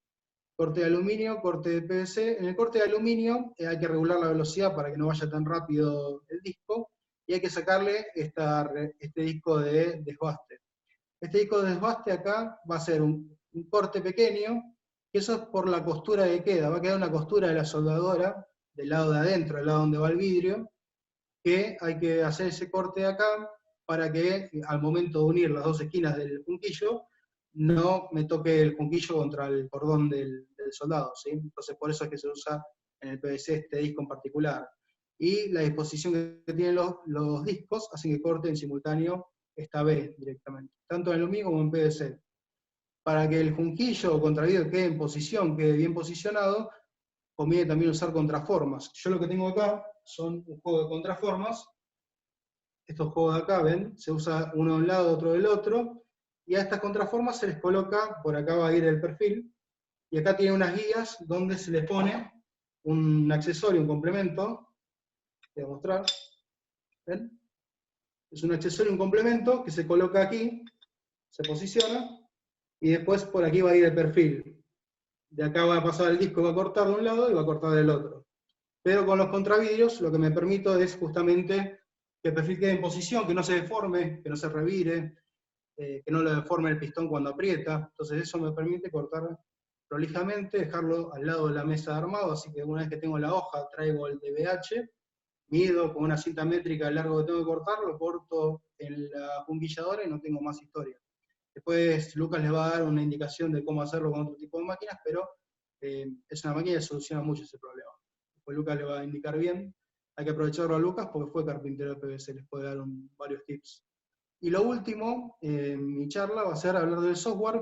Speaker 2: Corte de aluminio, corte de PVC. En el corte de aluminio hay que regular la velocidad para que no vaya tan rápido el disco, y hay que sacarle este disco de desbaste. Este disco de desbaste acá va a ser un corte pequeño, que eso es por la costura que queda. Va a quedar una costura de la soldadora, del lado de adentro, del lado donde va el vidrio, que hay que hacer ese corte de acá para que al momento de unir las 2 esquinas del junquillo, no me toque el junquillo contra el cordón del soldado, ¿sí? Entonces por eso es que se usa en el PVC este disco en particular. Y la disposición que tienen los discos hacen que corte en simultáneo esta B directamente, tanto en aluminio como en PVC. Para que el junquillo o contravío quede en posición, quede bien posicionado, conviene también usar contraformas. Yo lo que tengo acá son un juego de contraformas. Estos juegos de acá, ven, se usa uno de un lado, otro del otro, y a estas contraformas se les coloca, por acá va a ir el perfil, y acá tiene unas guías donde se les pone un accesorio, un complemento, voy a mostrar, ¿ven? Es un accesorio, un complemento que se coloca aquí, se posiciona, y después por aquí va a ir el perfil. De acá va a pasar el disco, va a cortar de un lado y va a cortar del otro. Pero con los contravidrios lo que me permito es justamente que el perfil quede en posición, que no se deforme, que no se revire, que no lo deforme el pistón cuando aprieta. Entonces eso me permite cortar prolijamente, dejarlo al lado de la mesa de armado, así que una vez que tengo la hoja, traigo el DBH, mido con una cinta métrica el largo que tengo que cortar, lo corto en la junquilladora y no tengo más historia. Después Lucas les va a dar una indicación de cómo hacerlo con otro tipo de máquinas, pero es una máquina que soluciona mucho ese problema. Después Lucas le va a indicar bien. Hay que aprovecharlo a Lucas porque fue carpintero de PVC, les puede dar varios tips. Y lo último, mi charla va a ser hablar del software.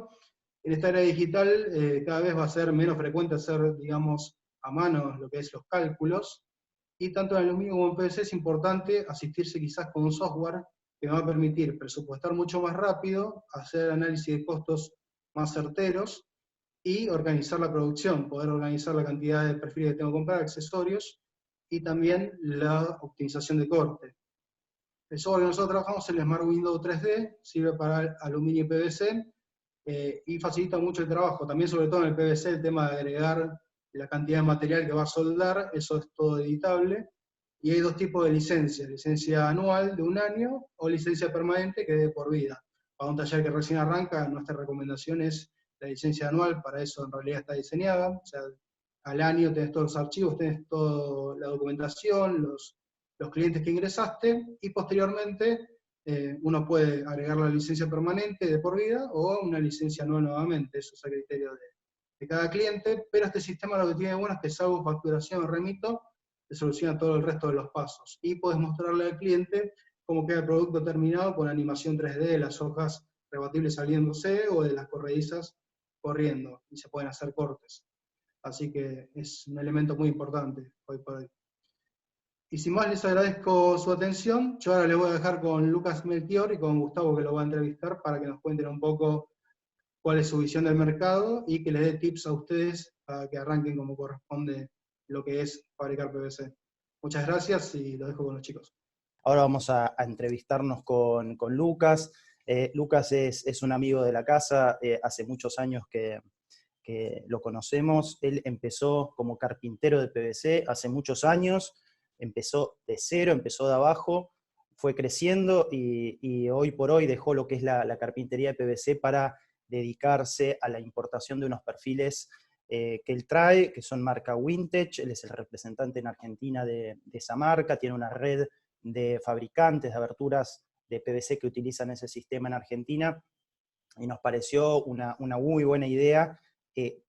Speaker 2: En esta era digital cada vez va a ser menos frecuente hacer, digamos, a mano lo que es los cálculos, y tanto en aluminio como en PVC es importante asistirse quizás con un software que me va a permitir presupuestar mucho más rápido, hacer análisis de costos más certeros, y organizar la producción, poder organizar la cantidad de perfiles que tengo que comprar, accesorios, y también la optimización de corte. El software que nosotros trabajamos es el Smart Window 3D, sirve para aluminio y PVC, y facilita mucho el trabajo. También, sobre todo en el PVC, el tema de agregar la cantidad de material que va a soldar, eso es todo editable. Y hay dos tipos de licencia anual de 1 año o licencia permanente que es de por vida. Para un taller que recién arranca, nuestra recomendación es la licencia anual, para eso en realidad está diseñada, o sea, al año tenés todos los archivos, tenés toda la documentación, los clientes que ingresaste, y posteriormente uno puede agregar la licencia permanente de por vida o una licencia anual nuevamente, eso es a criterio de cada cliente, pero este sistema lo que tiene bueno es que salvo facturación o remito, te soluciona todo el resto de los pasos. Y puedes mostrarle al cliente cómo queda el producto terminado con animación 3D de las hojas rebatibles saliéndose o de las corredizas corriendo, y se pueden hacer cortes. Así que es un elemento muy importante hoy por hoy. Y sin más, les agradezco su atención. Yo ahora les voy a dejar con Lucas Melchior y con Gustavo, que lo va a entrevistar, para que nos cuenten un poco cuál es su visión del mercado y que les dé tips a ustedes para que arranquen como corresponde lo que es fabricar PVC. Muchas gracias y lo dejo con los chicos.
Speaker 1: Ahora vamos a entrevistarnos con Lucas. Lucas es un amigo de la casa, hace muchos años que lo conocemos. Él empezó como carpintero de PVC hace muchos años, empezó de cero, empezó de abajo, fue creciendo y hoy por hoy dejó lo que es la carpintería de PVC para dedicarse a la importación de unos perfiles que él trae, que son marca Vintage. Él es el representante en Argentina de esa marca, tiene una red de fabricantes de aberturas de PVC que utilizan ese sistema en Argentina, y nos pareció una muy buena idea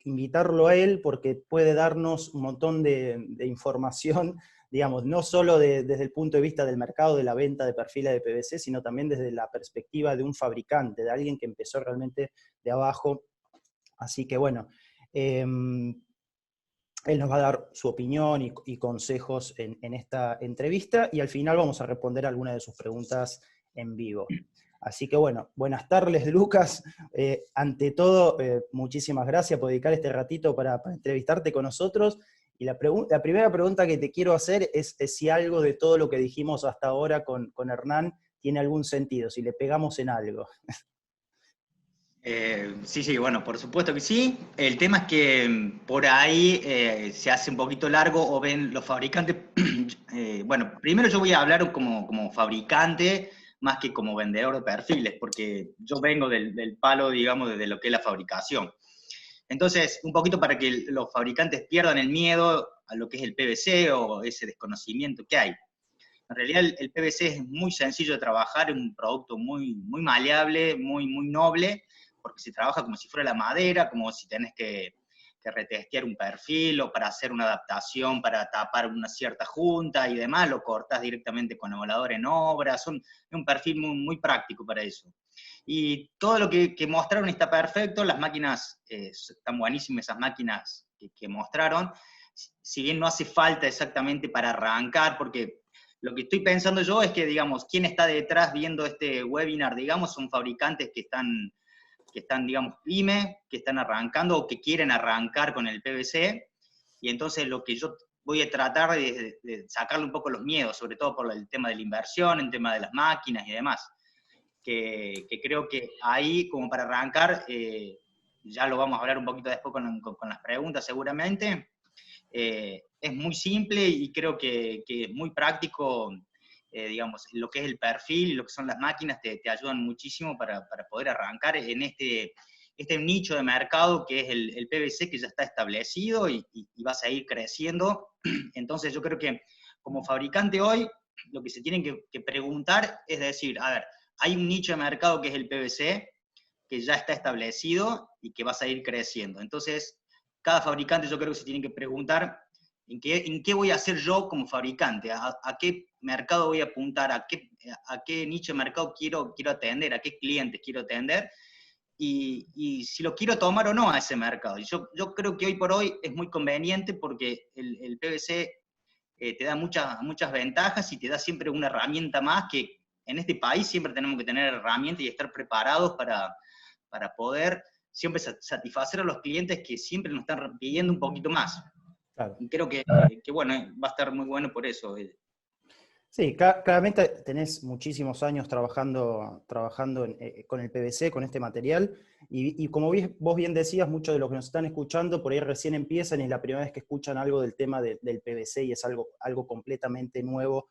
Speaker 1: invitarlo a él, porque puede darnos un montón de información, digamos, no solo desde el punto de vista del mercado de la venta de perfiles de PVC, sino también desde la perspectiva de un fabricante, de alguien que empezó realmente de abajo. Así que bueno, él nos va a dar su opinión y consejos en esta entrevista, y al final vamos a responder algunas de sus preguntas en vivo. Así que bueno, buenas tardes, Lucas. Ante todo, muchísimas gracias por dedicar este ratito para entrevistarte con nosotros. Y la primera pregunta que te quiero hacer es si algo de todo lo que dijimos hasta ahora con Hernán tiene algún sentido, si le pegamos en algo.
Speaker 3: Sí, bueno, por supuesto que sí. El tema es que por ahí se hace un poquito largo o ven los fabricantes. Bueno, primero yo voy a hablar como fabricante más que como vendedor de perfiles, porque yo vengo del palo, digamos, de lo que es la fabricación. Entonces, un poquito para que los fabricantes pierdan el miedo a lo que es el PVC o ese desconocimiento que hay. En realidad el PVC es muy sencillo de trabajar, es un producto muy maleable, muy noble, porque se trabaja como si fuera la madera, como si tenés que retestear un perfil o para hacer una adaptación, para tapar una cierta junta y demás, lo cortás directamente con la voladora en obra, es un perfil muy práctico para eso. Y todo lo que mostraron está perfecto, las máquinas, están buenísimas esas máquinas que mostraron, si bien no hace falta exactamente para arrancar, porque lo que estoy pensando yo es que, digamos, quién está detrás viendo este webinar, digamos, son fabricantes que están, digamos, pyme, que están arrancando o que quieren arrancar con el PVC, y entonces lo que yo voy a tratar de sacarle un poco los miedos, sobre todo por el tema de la inversión, el tema de las máquinas y demás, que creo que ahí, como para arrancar, ya lo vamos a hablar un poquito después con las preguntas seguramente, es muy simple y creo que es muy práctico. Digamos, lo que es el perfil y lo que son las máquinas te ayudan muchísimo para poder arrancar en este nicho de mercado que es el PVC, que ya está establecido y vas a ir creciendo. Entonces yo creo que como fabricante hoy, lo que se tienen que preguntar es decir, a ver, hay un nicho de mercado que es el PVC, que ya está establecido y que vas a ir creciendo. Entonces, cada fabricante yo creo que se tiene que preguntar ¿en qué voy a hacer yo como fabricante? ¿A qué mercado voy a apuntar? ¿A qué nicho de mercado quiero atender? ¿A qué clientes quiero atender? Y si lo quiero tomar o no a ese mercado. Y yo creo que hoy por hoy es muy conveniente porque el PVC te da muchas ventajas y te da siempre una herramienta más, que en este país siempre tenemos que tener herramientas y estar preparados para poder siempre satisfacer a los clientes que siempre nos están pidiendo un poquito más.
Speaker 1: Claro.
Speaker 3: Y creo que bueno, va a estar muy bueno por eso.
Speaker 1: Sí, claramente tenés muchísimos años trabajando con el PVC, con este material, y como vos bien decías, muchos de los que nos están escuchando por ahí recién empiezan y es la primera vez que escuchan algo del tema del PVC y es algo completamente nuevo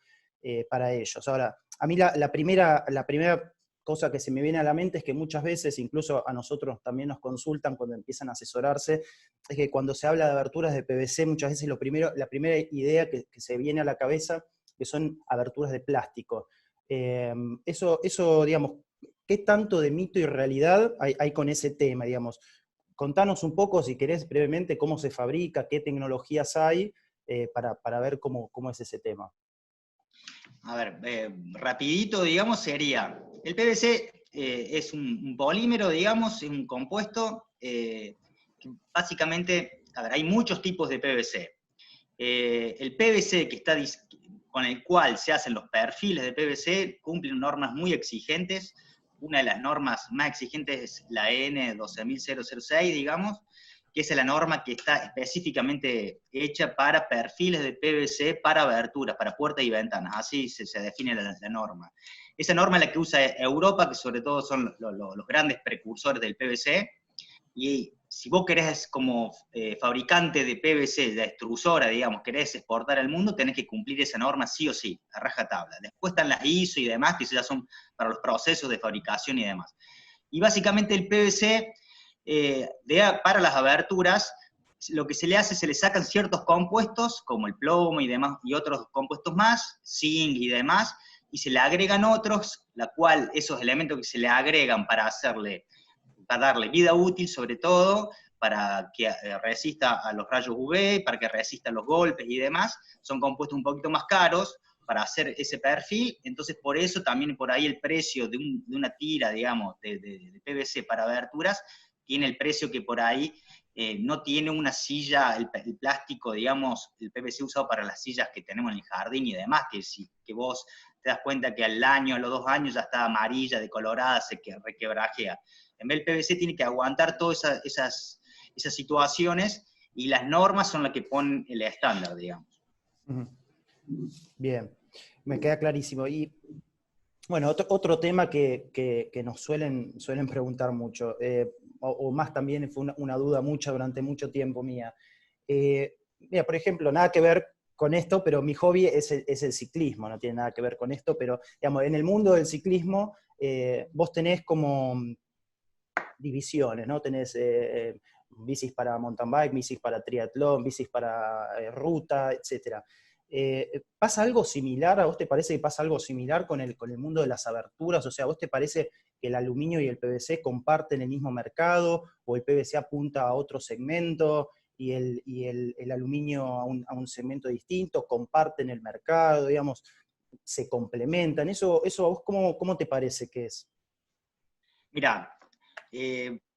Speaker 1: para ellos. Ahora, a mí la primera cosa que se me viene a la mente es que muchas veces, incluso a nosotros también nos consultan cuando empiezan a asesorarse, es que cuando se habla de aberturas de PVC, muchas veces la primera idea que se viene a la cabeza que son aberturas de plástico. Eso, digamos, ¿qué tanto de mito y realidad hay con ese tema, digamos? Contanos un poco, si querés, brevemente, cómo se fabrica, qué tecnologías hay, para ver cómo es ese tema.
Speaker 3: A ver, rapidito, digamos, sería, el PVC es un polímero, digamos, es un compuesto, que básicamente, a ver, hay muchos tipos de PVC. El PVC con el cual se hacen los perfiles de PVC cumplen normas muy exigentes. Una de las normas más exigentes es la EN 12006, digamos, que es la norma que está específicamente hecha para perfiles de PVC para aberturas, para puertas y ventanas. Así se define la norma. Esa norma es la que usa Europa, que sobre todo son los grandes precursores del PVC. Y si vos querés, como fabricante de PVC, de extrusora, digamos, querés exportar al mundo, tenés que cumplir esa norma sí o sí, a rajatabla. Después están las ISO y demás, que ya son para los procesos de fabricación y demás. Y básicamente el PVC, para las aberturas, lo que se le hace, se le sacan ciertos compuestos, como el plomo y demás, y otros compuestos más, zinc y demás, y se le agregan otros, la cual esos elementos que se le agregan para darle vida útil, sobre todo, para que resista a los rayos UV, para que resista a los golpes y demás, son compuestos un poquito más caros para hacer ese perfil, entonces por eso también por ahí el precio de una tira, digamos, de PVC para aberturas, tiene el precio que por ahí no tiene una silla, el plástico, digamos, el PVC usado para las sillas que tenemos en el jardín y demás, que vos te das cuenta que al año, a los 2 años ya está amarilla, decolorada, se requebrajea. En vez del PVC tiene que aguantar todas esas situaciones y las normas son las que ponen el estándar, digamos.
Speaker 1: Bien, me queda clarísimo. Y bueno, otro tema que nos suelen preguntar mucho, o más también fue una duda durante mucho tiempo mía. Mira, por ejemplo, nada que ver con esto, pero mi hobby es el ciclismo, no tiene nada que ver con esto, pero digamos, en el mundo del ciclismo vos tenés como divisiones, ¿no? Tenés bicis para mountain bike, bicis para triatlón, bicis para ruta, etc. ¿Pasa algo similar? ¿A vos te parece que pasa algo similar con el mundo de las aberturas? O sea, ¿a vos te parece que el aluminio y el PVC comparten el mismo mercado, o el PVC apunta a otro segmento y el aluminio a un segmento distinto, comparten el mercado, digamos, se complementan? ¿Eso a vos cómo te parece que es?
Speaker 3: Mirá,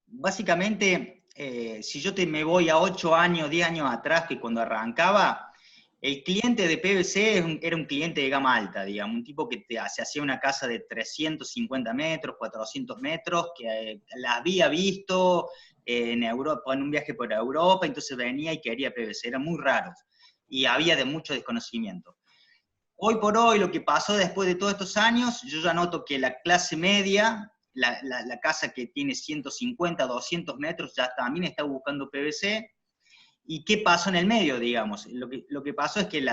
Speaker 3: básicamente, si yo me voy a 8 años, 10 años atrás, que cuando arrancaba, el cliente de PVC era un cliente de gama alta, digamos, un tipo que se hacía una casa de 350 metros, 400 metros, que la había visto en Europa, en un viaje por Europa, entonces venía y quería PVC, eran muy raros, y había de mucho desconocimiento. Hoy por hoy, lo que pasó después de todos estos años, yo ya noto que la clase media, la casa que tiene 150, 200 metros, ya también está buscando PVC. ¿Y qué pasó en el medio, digamos? Lo que pasó es que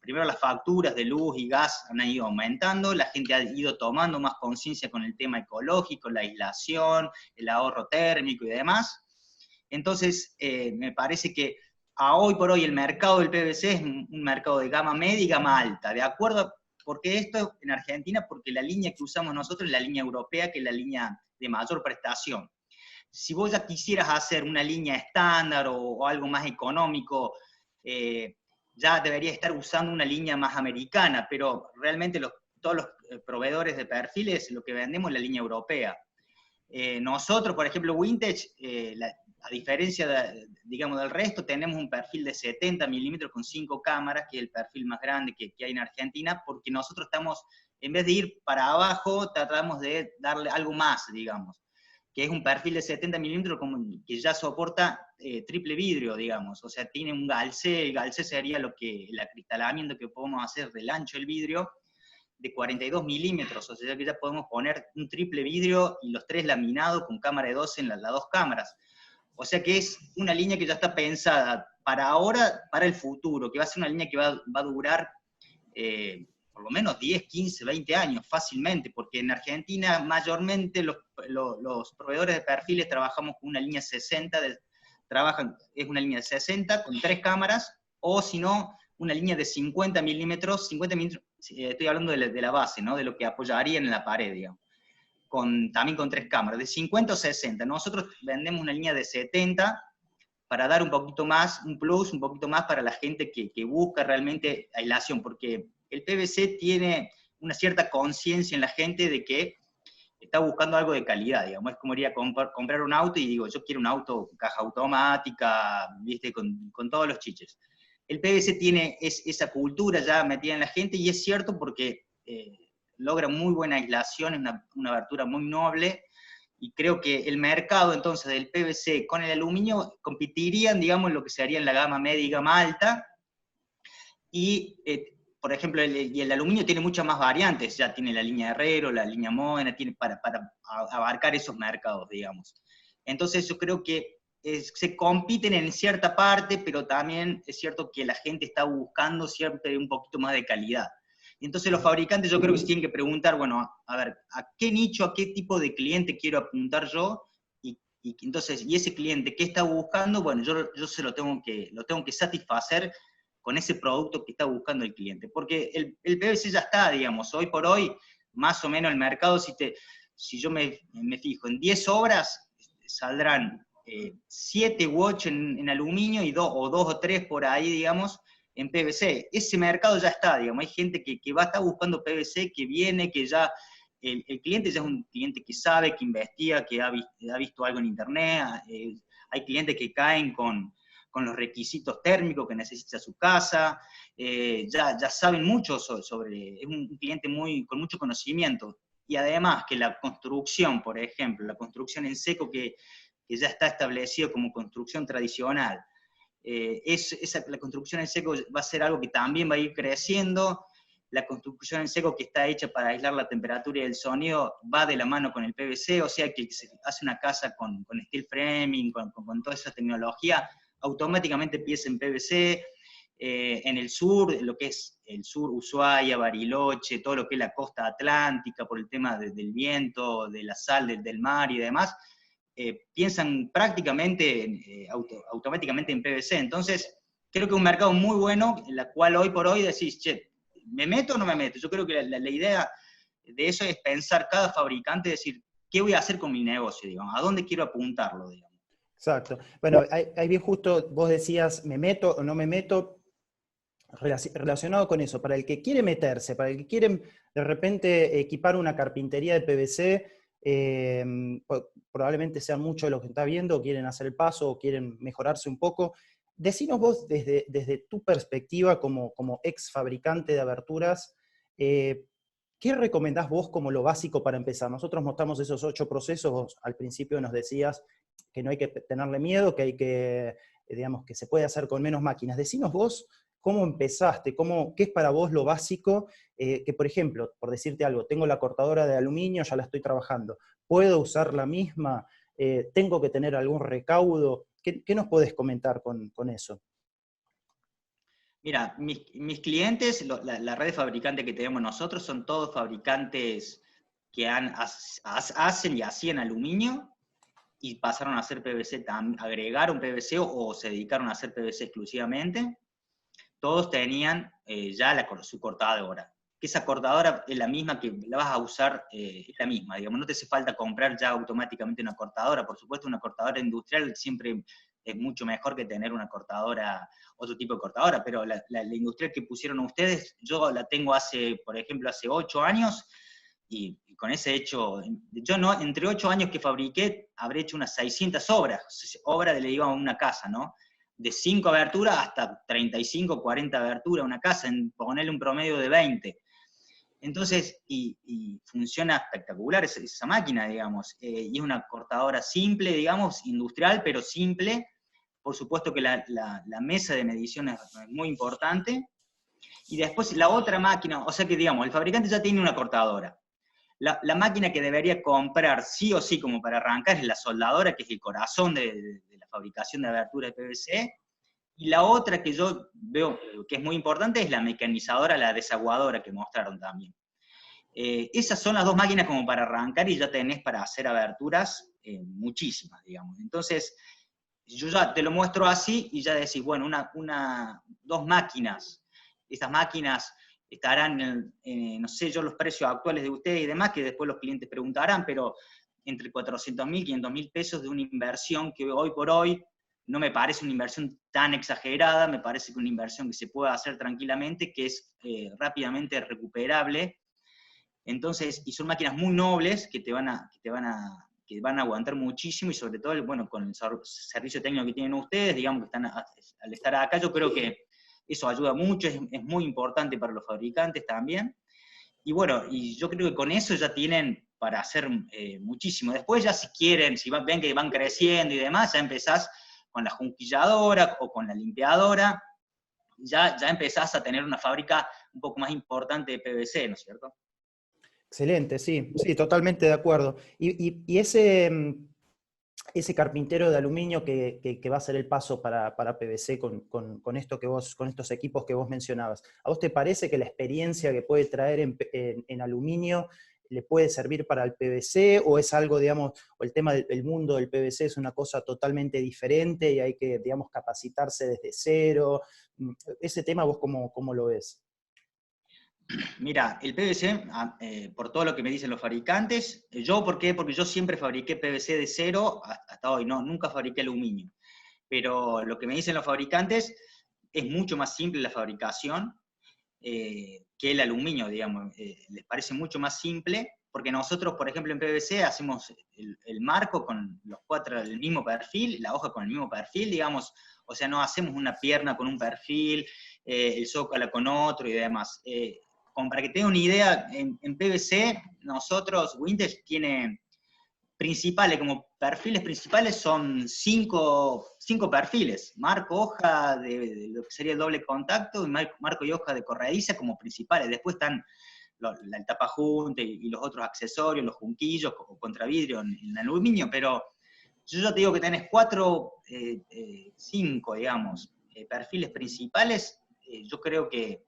Speaker 3: primero las facturas de luz y gas han ido aumentando, la gente ha ido tomando más conciencia con el tema ecológico, la aislación, el ahorro térmico y demás. Entonces, me parece que hoy por hoy el mercado del PVC es un mercado de gama media y gama alta, ¿de acuerdo? Porque esto en Argentina, porque la línea que usamos nosotros es la línea europea, que es la línea de mayor prestación. Si vos ya quisieras hacer una línea estándar o algo más económico, ya deberías estar usando una línea más americana, pero realmente todos los proveedores de perfiles, lo que vendemos es la línea europea. Nosotros, por ejemplo, Vintage, a diferencia digamos, del resto, tenemos un perfil de 70 milímetros con 5 cámaras, que es el perfil más grande que hay en Argentina, porque nosotros estamos, en vez de ir para abajo, tratamos de darle algo más, digamos. que es un perfil de 70 milímetros que ya soporta triple vidrio, digamos. O sea, tiene un galce, el galce sería el acristalamiento que podemos hacer del ancho del vidrio, de 42 milímetros, o sea que ya podemos poner un triple vidrio y los 3 laminados con cámara de 12 en las 2 cámaras. O sea que es una línea que ya está pensada para ahora, para el futuro, que va a ser una línea que va a durar por lo menos 10, 15, 20 años fácilmente, porque en Argentina mayormente los proveedores de perfiles trabajamos con una línea 60, es una línea de 60 con 3 cámaras, o si no, una línea de 50 milímetros, estoy hablando de la base, ¿no? De lo que apoyarían en la pared, digamos. También con 3 cámaras, de 50 o 60. Nosotros vendemos una línea de 70 para dar un poquito más, un plus, un poquito más para la gente que busca realmente aislación, porque el PVC tiene una cierta conciencia en la gente de que está buscando algo de calidad, digamos. Es como ir a comprar un auto y digo, yo quiero un auto con caja automática, ¿viste? Con todos los chiches. El PVC tiene esa cultura ya metida en la gente, y es cierto porque logra muy buena aislación, es una abertura muy noble, y creo que el mercado entonces del PVC con el aluminio competirían, digamos, lo que sería en la gama media y gama alta, y por ejemplo, el aluminio tiene muchas más variantes, ya tiene la línea Herrero, la línea Módena, tiene para abarcar esos mercados, digamos. Entonces yo creo que se compiten en cierta parte, pero también es cierto que la gente está buscando siempre un poquito más de calidad. Y entonces los fabricantes yo creo que se tienen que preguntar, bueno, a ver, ¿a qué nicho, a qué tipo de cliente quiero apuntar yo? Y ese cliente, ¿qué está buscando? Bueno, yo se lo tengo que satisfacer con ese producto que está buscando el cliente. Porque el PVC ya está, digamos, hoy por hoy, más o menos el mercado, si yo me fijo, en 10 obras saldrán 7 u 8 en aluminio y 2 o 3 por ahí, digamos, en PVC. Ese mercado ya está, digamos, hay gente que va a estar buscando PVC, que viene, que ya, el cliente ya es un cliente que sabe, que investiga, que ha visto algo en internet, hay clientes que caen con los requisitos térmicos que necesita su casa, ya saben mucho es un cliente con mucho conocimiento. Y además que la construcción, por ejemplo, la construcción en seco que ya está establecido como construcción tradicional, la construcción en seco va a ser algo que también va a ir creciendo. La construcción en seco que está hecha para aislar la temperatura y el sonido va de la mano con el PVC, o sea que se hace una casa con steel framing, con toda esa tecnología, automáticamente empieza en PVC. En el sur, lo que es el sur, Ushuaia, Bariloche, todo lo que es la costa atlántica, por el tema del viento, de la sal del mar y demás, piensan prácticamente automáticamente en PVC. Entonces, creo que es un mercado muy bueno, en la cual hoy por hoy decís, che, ¿me meto o no me meto? Yo creo que la idea de eso es pensar cada fabricante, decir, ¿qué voy a hacer con mi negocio? Digamos? ¿A dónde quiero apuntarlo? Digamos?
Speaker 1: Exacto. Bueno, ahí bien justo vos decías, ¿me meto o no me meto? Relacionado con eso, para el que quiere meterse, para el que quiere de repente equipar una carpintería de PVC, probablemente sean muchos de los que está viendo, quieren hacer el paso o quieren mejorarse un poco. Decinos vos desde tu perspectiva como ex fabricante de aberturas, ¿qué recomendás vos como lo básico para empezar? Nosotros mostramos esos 8 procesos, vos al principio nos decías que no hay que tenerle miedo, que hay que, digamos, que se puede hacer con menos máquinas. Decinos vos cómo empezaste, qué es para vos lo básico, que por ejemplo, por decirte algo, tengo la cortadora de aluminio, ya la estoy trabajando, ¿puedo usar la misma? ¿Tengo que tener algún recaudo? ¿Qué nos podés comentar con eso?
Speaker 3: Mira, mis clientes, la red de fabricantes que tenemos nosotros, son todos fabricantes que hacen y hacían aluminio, y pasaron a hacer PVC, agregaron PVC o se dedicaron a hacer PVC exclusivamente. Todos tenían ya su cortadora. Que esa cortadora es la misma que la vas a usar, es la misma, digamos, no te hace falta comprar ya automáticamente una cortadora. Por supuesto, una cortadora industrial siempre es mucho mejor que tener una cortadora, otro tipo de cortadora, pero la industrial que pusieron ustedes, yo la tengo por ejemplo, hace 8 años, y con ese hecho, yo no, entre 8 años que fabriqué, habré hecho unas 600 obras le digo a una casa, ¿no? De 5 aberturas hasta 35, 40 aberturas, una casa, en ponerle un promedio de 20. Entonces, y funciona espectacular esa máquina, digamos, y es una cortadora simple, digamos, industrial, pero simple. Por supuesto que la mesa de medición es muy importante. Y después la otra máquina, o sea que, digamos, el fabricante ya tiene una cortadora. La máquina que debería comprar sí o sí como para arrancar es la soldadora, que es el corazón de la fabricación de aberturas de PVC. Y la otra que yo veo que es muy importante es la mecanizadora, la desaguadora que mostraron también. Esas son las dos máquinas como para arrancar y ya tenés para hacer aberturas muchísimas, digamos. Entonces, yo ya te lo muestro así y ya decís, bueno, dos máquinas. Estas máquinas estarán, no sé yo los precios actuales de ustedes y demás, que después los clientes preguntarán, pero entre 400.000 y 500.000 pesos de una inversión que hoy por hoy no me parece una inversión tan exagerada, me parece que una inversión que se puede hacer tranquilamente, que es rápidamente recuperable. Entonces, y son máquinas muy nobles que van a aguantar muchísimo, y sobre todo, bueno, con el servicio técnico que tienen ustedes, digamos que están al estar acá, yo creo que eso ayuda mucho, es muy importante para los fabricantes también. Y bueno, y yo creo que con eso ya tienen para hacer muchísimo. Después ya si quieren, si ven que van creciendo y demás, ya empezás con la junquilladora o con la limpiadora, ya empezás a tener una fábrica un poco más importante de PVC, ¿no es cierto?
Speaker 1: Excelente, sí, sí, totalmente de acuerdo. Y ese carpintero de aluminio que va a ser el paso para PVC con estos equipos que vos mencionabas, ¿a vos te parece que la experiencia que puede traer en aluminio le puede servir para el PVC, o es algo, digamos, o el tema del mundo del PVC es una cosa totalmente diferente y hay que, digamos, capacitarse desde cero? Ese tema, ¿vos cómo lo ves?
Speaker 3: Mira, el PVC, por todo lo que me dicen los fabricantes, ¿por qué? Porque yo siempre fabriqué PVC de cero hasta hoy, no, nunca fabriqué aluminio. Pero lo que me dicen los fabricantes es mucho más simple la fabricación que el aluminio, digamos. Les parece mucho más simple, porque nosotros, por ejemplo, en PVC hacemos el marco con los cuatro del mismo perfil, la hoja con el mismo perfil, digamos, o sea, no hacemos una pierna con un perfil, el zócalo con otro y demás. Como para que tengan una idea, en PVC, nosotros, Wintec tiene principales, como perfiles principales, son cinco perfiles: marco, hoja de lo que sería el doble contacto, y marco y hoja de corrediza como principales. Después están el tapajunte y los otros accesorios, los junquillos o contravidrio en aluminio, pero yo ya te digo que tenés cinco, digamos, perfiles principales. Yo creo que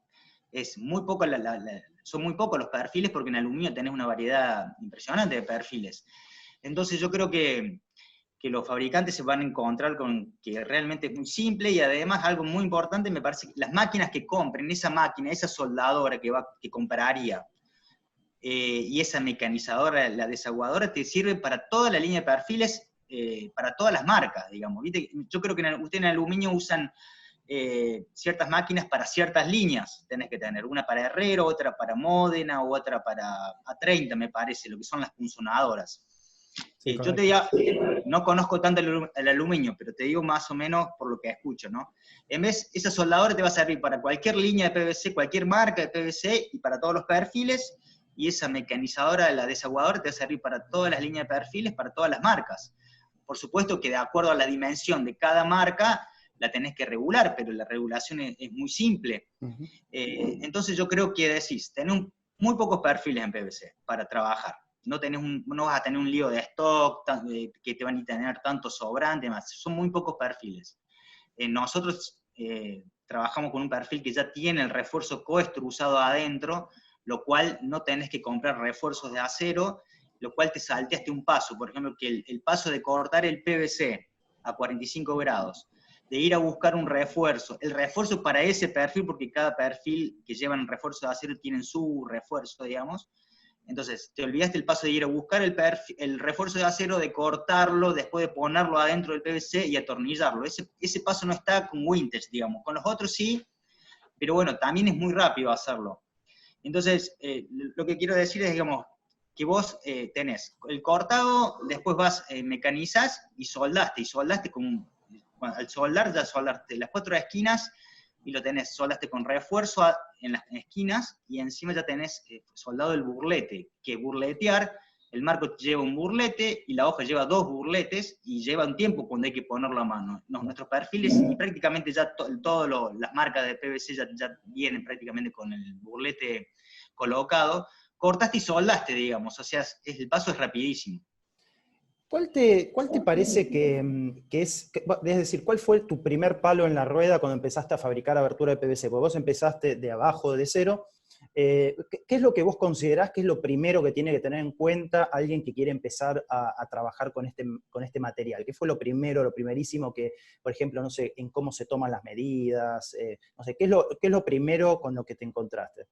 Speaker 3: es muy poco son muy pocos los perfiles, porque en aluminio tenés una variedad impresionante de perfiles. Entonces yo creo que los fabricantes se van a encontrar con que realmente es muy simple, y además algo muy importante, me parece que las máquinas que compren, esa máquina, esa soldadora que compraría, y esa mecanizadora, la desaguadora, te sirve para toda la línea de perfiles, para todas las marcas, digamos. ¿Viste? Yo creo que ustedes en aluminio usan ciertas máquinas para ciertas líneas, tenés que tener una para Herrero, otra para Módena, u otra para A30, me parece, lo que son las punzonadoras.
Speaker 1: Sí,
Speaker 3: yo te digo, no conozco tanto el aluminio, pero te digo más o menos por lo que escucho, ¿no? En vez, esa soldadora te va a servir para cualquier línea de PVC, cualquier marca de PVC, y para todos los perfiles, y esa mecanizadora, la desaguadora, te va a servir para todas las líneas de perfiles, para todas las marcas. Por supuesto que de acuerdo a la dimensión de cada marca, la tenés que regular, pero la regulación es muy simple.
Speaker 1: Uh-huh.
Speaker 3: Entonces yo creo que decís, tenés muy pocos perfiles en PVC para trabajar. No vas a tener un lío de stock, que te van a tener tanto sobrante, más. Son muy pocos perfiles. Nosotros trabajamos con un perfil que ya tiene el refuerzo coestro usado adentro, lo cual no tenés que comprar refuerzos de acero, lo cual te salteaste un paso. Por ejemplo, que el paso de cortar el PVC a 45 grados, de ir a buscar un refuerzo, el refuerzo para ese perfil, porque cada perfil que llevan refuerzo de acero tienen su refuerzo, digamos. Entonces, te olvidaste el paso de ir a buscar el refuerzo de acero, de cortarlo, después de ponerlo adentro del PVC y atornillarlo. Ese paso no está con Wintec, digamos. Con los otros sí, pero bueno, también es muy rápido hacerlo. Entonces, lo que quiero decir es, digamos, que vos tenés el cortado, después mecanizás y soldaste al soldar ya soldaste las cuatro esquinas y lo tenés, soldaste con refuerzo en las esquinas, y encima ya tenés soldado el burlete, que burletear, el marco lleva un burlete, y la hoja lleva 2 burletes, y lleva un tiempo cuando hay que ponerlo a mano. Nuestros perfiles, y prácticamente ya todas las marcas de PVC ya vienen prácticamente con el burlete colocado, cortaste y soldaste, digamos, o sea, el paso es rapidísimo.
Speaker 1: ¿Cuál te parece es decir, cuál fue tu primer palo en la rueda cuando empezaste a fabricar abertura de PVC? Porque vos empezaste de abajo, de cero. ¿Qué es lo que vos considerás que es lo primero que tiene que tener en cuenta alguien que quiere empezar a trabajar con este material? ¿Qué fue lo primero, lo primerísimo que, por ejemplo, no sé, en cómo se toman las medidas? No sé, ¿qué es lo primero con lo que te encontraste?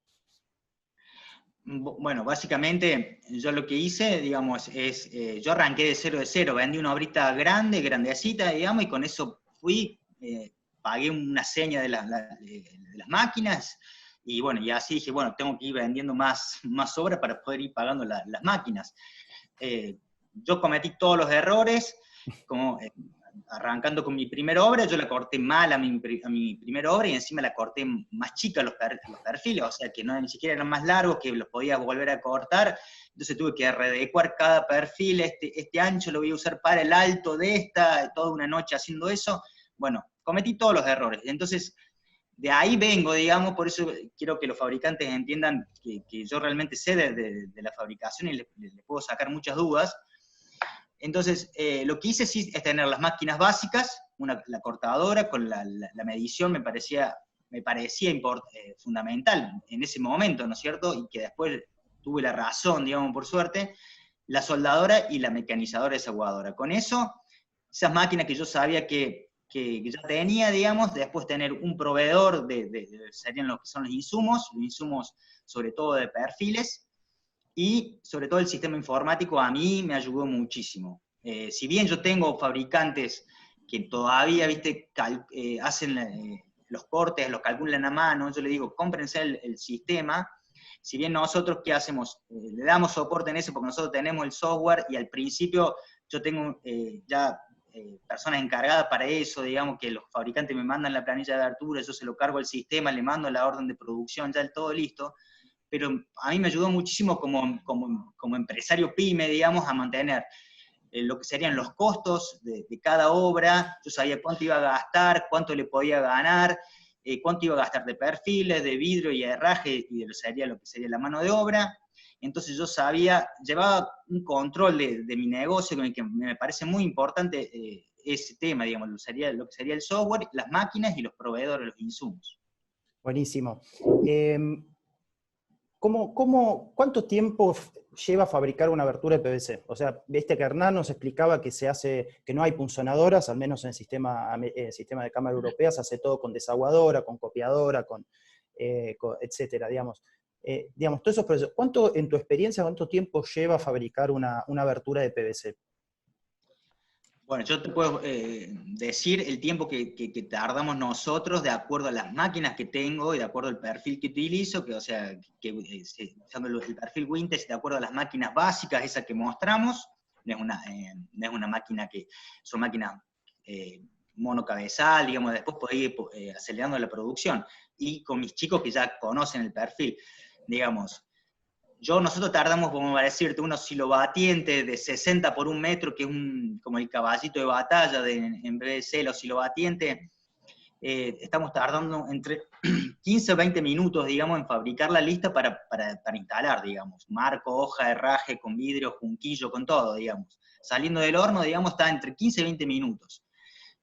Speaker 3: Bueno, básicamente yo lo que hice, digamos, es, yo arranqué de cero, vendí una obrita grandecita, digamos, y con eso fui, pagué una seña de las máquinas, y bueno, y así dije, bueno, tengo que ir vendiendo más obras para poder ir pagando las máquinas. Yo cometí todos los errores, como arrancando con mi primera obra, yo la corté mal a mi primera obra y encima la corté más chica los perfiles, o sea que no, ni siquiera eran más largos, que los podía volver a cortar, entonces tuve que readecuar cada perfil, este ancho lo voy a usar para el alto de esta, toda una noche haciendo eso. Bueno, cometí todos los errores, entonces de ahí vengo, digamos, por eso quiero que los fabricantes entiendan que yo realmente sé de la fabricación y les puedo sacar muchas dudas. Entonces, lo que hice sí es tener las máquinas básicas, la cortadora con la medición me parecía fundamental en ese momento, ¿no es cierto? Y que después tuve la razón, digamos, por suerte, la soldadora y la mecanizadora desaguadora. Con eso, esas máquinas que yo sabía que ya tenía, digamos, después tener un proveedor serían lo que son los insumos sobre todo de perfiles, y sobre todo el sistema informático a mí me ayudó muchísimo. Si bien yo tengo fabricantes que todavía, viste, hacen los cortes, los calculan a mano, yo le digo, cómprense el sistema. Si bien nosotros, ¿qué hacemos? Le damos soporte en eso porque nosotros tenemos el software y al principio yo tengo personas encargadas para eso, digamos, que los fabricantes me mandan la planilla de abertura, yo se lo cargo al sistema, le mando la orden de producción, ya el todo listo. Pero a mí me ayudó muchísimo como empresario pyme, digamos, a mantener lo que serían los costos de cada obra. Yo sabía cuánto iba a gastar, cuánto le podía ganar, cuánto iba a gastar de perfiles, de vidrio y herraje, y sería lo que sería la mano de obra. Entonces yo llevaba un control de mi negocio, que me parece muy importante ese tema, digamos, lo que sería el software, las máquinas y los proveedores, los insumos.
Speaker 1: Buenísimo. ¿Cuánto tiempo lleva fabricar una abertura de PVC? O sea, viste que Hernán nos explicaba que no hay punzonadoras, al menos en el sistema de cámara europea, se hace todo con desaguadora, con copiadora, etcétera, digamos. Todos esos procesos. En tu experiencia, cuánto tiempo lleva fabricar una abertura de PVC?
Speaker 3: Bueno, yo te puedo decir el tiempo que tardamos nosotros de acuerdo a las máquinas que tengo y de acuerdo al perfil que utilizo, usando el perfil Winters, de acuerdo a las máquinas básicas, esas que mostramos, no es una máquina son máquinas monocabezal, digamos, después podéis ir acelerando la producción. Y con mis chicos que ya conocen el perfil, digamos, nosotros tardamos, como para decirte, unos silobatientes de 60 por 1 metro, que es como el caballito de batalla en PVC, los silobatientes. Estamos tardando entre 15 o 20 minutos, digamos, en fabricar la lista para instalar, digamos. Marco, hoja, herraje, con vidrio, junquillo, con todo, digamos. Saliendo del horno, digamos, está entre 15 y 20 minutos.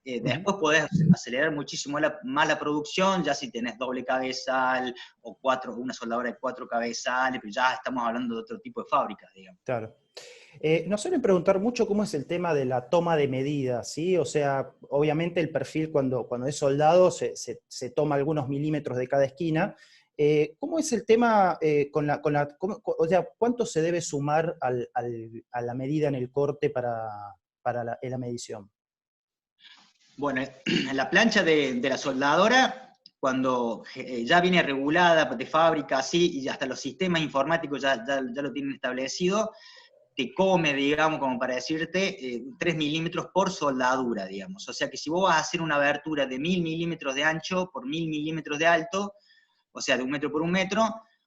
Speaker 3: Después podés acelerar muchísimo más la producción, ya si tenés doble cabezal o una soldadora de 4 cabezales, pero ya estamos hablando de otro tipo de fábrica, digamos.
Speaker 1: Claro. Nos suelen preguntar mucho cómo es el tema de la toma de medidas, ¿sí? O sea, obviamente el perfil cuando es soldado se toma algunos milímetros de cada esquina. ¿Cómo es el tema o sea, cuánto se debe sumar a la medida en el corte para la medición?
Speaker 3: Bueno, la plancha de la soldadora, cuando ya viene regulada de fábrica, así, y hasta los sistemas informáticos ya lo tienen establecido, te come, digamos, como para decirte, 3 milímetros por soldadura, digamos. O sea que si vos vas a hacer una abertura de 1000 milímetros de ancho por 1000 milímetros de alto, o sea, de 1 metro por 1 metro,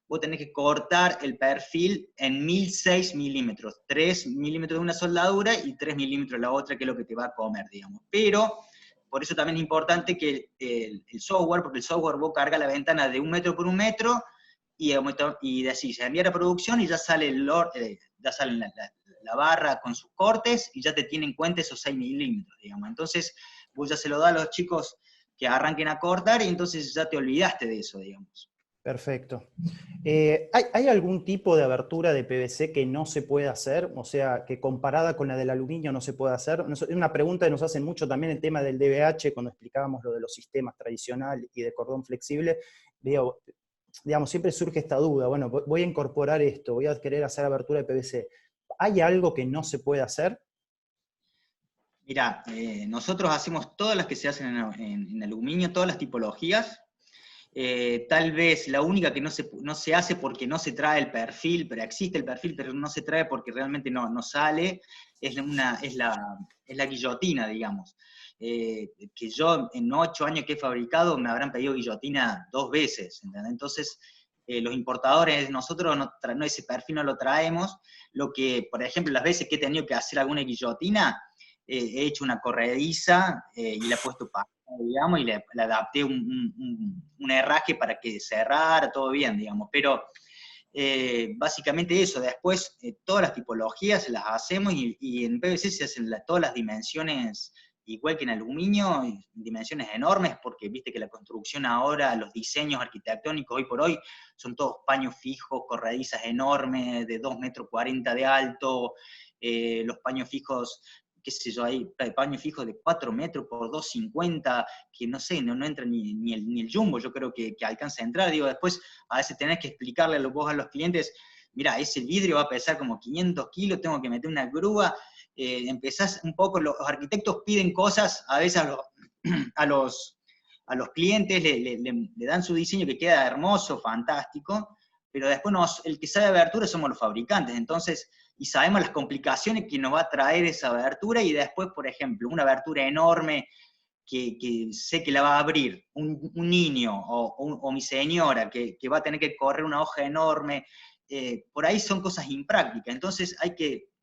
Speaker 3: vos tenés que cortar el perfil en 1006 milímetros. 3 milímetros de una soldadura y 3 milímetros de la otra, que es lo que te va a comer, digamos. Pero, por eso también es importante que el software, porque el software vos carga la ventana de 1 metro por 1 metro, y decís, se envía a producción y ya sale, ya sale la barra con sus cortes y ya te tiene en cuenta esos 6 milímetros, digamos. Entonces, vos ya se lo das a los chicos que arranquen a cortar y entonces ya te olvidaste de eso, digamos.
Speaker 1: Perfecto. ¿Hay algún tipo de abertura de PVC que no se puede hacer? O sea, que comparada con la del aluminio no se puede hacer. Es una pregunta que nos hacen mucho también el tema del DBH, cuando explicábamos lo de los sistemas tradicional y de cordón flexible. Veo, digamos, siempre surge esta duda, bueno, voy a incorporar esto, voy a querer hacer abertura de PVC. ¿Hay algo que no se puede hacer?
Speaker 3: Mirá, nosotros hacemos todas las que se hacen en aluminio, todas las tipologías. Tal vez la única que no se hace porque no se trae el perfil, pero existe el perfil, pero no se trae porque realmente no sale, es la guillotina, digamos. Que yo en 8 años que he fabricado me habrán pedido guillotina 2 veces, ¿entendés? Entonces, los importadores, nosotros ese perfil no lo traemos. Lo que, por ejemplo, las veces que he tenido que hacer alguna guillotina, he hecho una corrediza y le he puesto digamos, y le adapté un herraje para que cerrara, todo bien, digamos, pero básicamente eso. Después todas las tipologías las hacemos y en PVC se hacen todas las dimensiones, igual que en aluminio, dimensiones enormes, porque viste que la construcción ahora, los diseños arquitectónicos hoy por hoy, son todos paños fijos, corredizas enormes, de 2,40 metros de alto, los paños fijos, qué sé yo, hay paños fijos de 4 metros por 2,50, que no sé, no entra ni el jumbo, yo creo que alcanza a entrar. Digo, después a veces tenés que explicarle vos a los clientes, mira, ese vidrio va a pesar como 500 kilos, tengo que meter una grúa. Empezás un poco, los arquitectos piden cosas, a veces a los clientes le dan su diseño que queda hermoso, fantástico, pero después el que sabe abertura somos los fabricantes, entonces, y sabemos las complicaciones que nos va a traer esa abertura, y después, por ejemplo, una abertura enorme que sé que la va a abrir un niño o mi señora, que va a tener que correr una hoja enorme, por ahí son cosas imprácticas. Entonces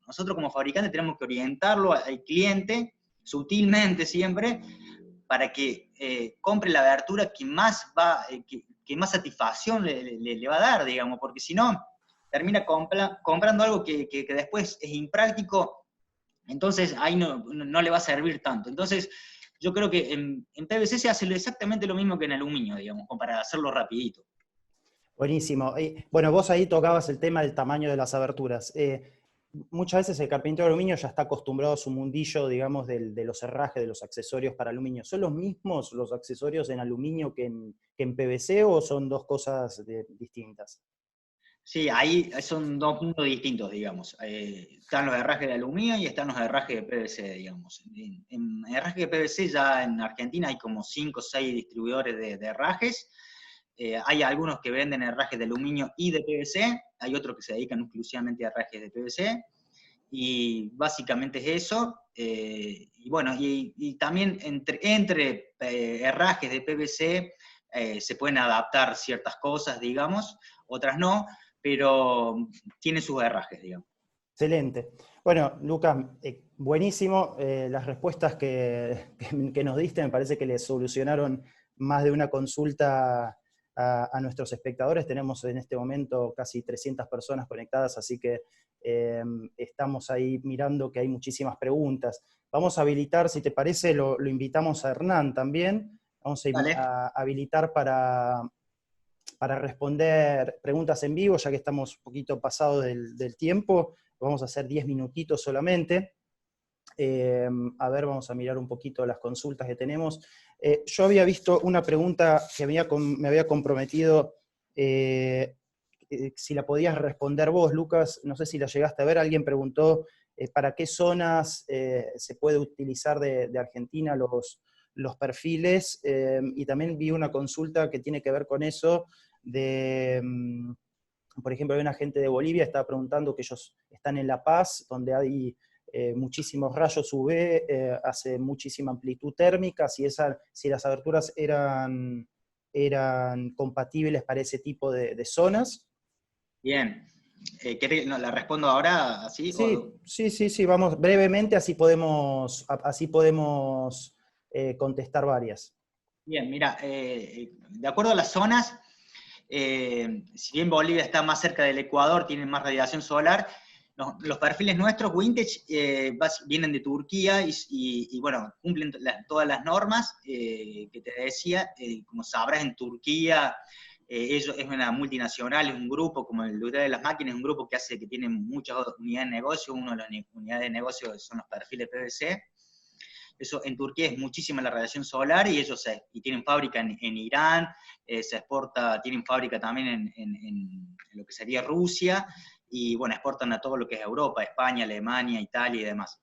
Speaker 3: nosotros como fabricantes tenemos que orientarlo al cliente, sutilmente siempre, para que compre la abertura que más que más satisfacción le va a dar, digamos, porque si no, termina comprando algo que después es impráctico, entonces ahí no le va a servir tanto. Entonces, yo creo que en PVC se hace exactamente lo mismo que en aluminio, digamos, como para hacerlo rapidito.
Speaker 1: Buenísimo. Bueno, vos ahí tocabas el tema del tamaño de las aberturas. Muchas veces el carpintero de aluminio ya está acostumbrado a su mundillo, digamos, de los herrajes, de los accesorios para aluminio. ¿Son los mismos los accesorios en aluminio que en PVC o son dos cosas distintas?
Speaker 3: Sí, ahí son 2 puntos distintos, digamos. Están los herrajes de aluminio y están los herrajes de PVC, digamos. En herrajes de PVC ya en Argentina hay como 5 o 6 distribuidores de herrajes. Hay algunos que venden herrajes de aluminio y de PVC, hay otros que se dedican exclusivamente a herrajes de PVC, y básicamente es eso. Y bueno, y también entre herrajes de PVC se pueden adaptar ciertas cosas, digamos, otras no, pero tiene sus herrajes, digamos.
Speaker 1: Excelente. Bueno, Lucas, buenísimo. Las respuestas que nos diste me parece que le solucionaron más de una consulta a nuestros espectadores. Tenemos en este momento casi 300 personas conectadas, así que estamos ahí mirando que hay muchísimas preguntas. Vamos a habilitar, si te parece, lo invitamos a Hernán también. Vamos a habilitar para responder preguntas en vivo, ya que estamos un poquito pasados del tiempo. Vamos a hacer 10 minutitos solamente. A ver, vamos a mirar un poquito las consultas que tenemos. Yo había visto una pregunta que me había comprometido, si la podías responder vos, Lucas, no sé si la llegaste a ver. Alguien preguntó para qué zonas se puede utilizar de Argentina los perfiles, y también vi una consulta que tiene que ver con eso, Por ejemplo, hay una gente de Bolivia que estaba preguntando que ellos están en La Paz, donde hay muchísimos rayos UV, hace muchísima amplitud térmica, si las aberturas eran compatibles para ese tipo de zonas.
Speaker 3: Bien. ¿La respondo ahora así?
Speaker 1: Sí, vamos brevemente, así podemos contestar varias.
Speaker 3: Bien, mira, de acuerdo a las zonas, si bien Bolivia está más cerca del Ecuador, tienen más radiación solar, los perfiles nuestros, vintage, vienen de Turquía y bueno, cumplen todas las normas que te decía. Como sabrás, en Turquía, ellos es una multinacional, es un grupo, como el de las máquinas, es un grupo que tiene muchas unidades de negocio. Una de las unidades de negocio son los perfiles PVC. Eso, en Turquía es muchísima la radiación solar y ellos tienen fábrica en Irán, se exporta, tienen fábrica también en lo que sería Rusia, y bueno, exportan a todo lo que es Europa, España, Alemania, Italia y demás.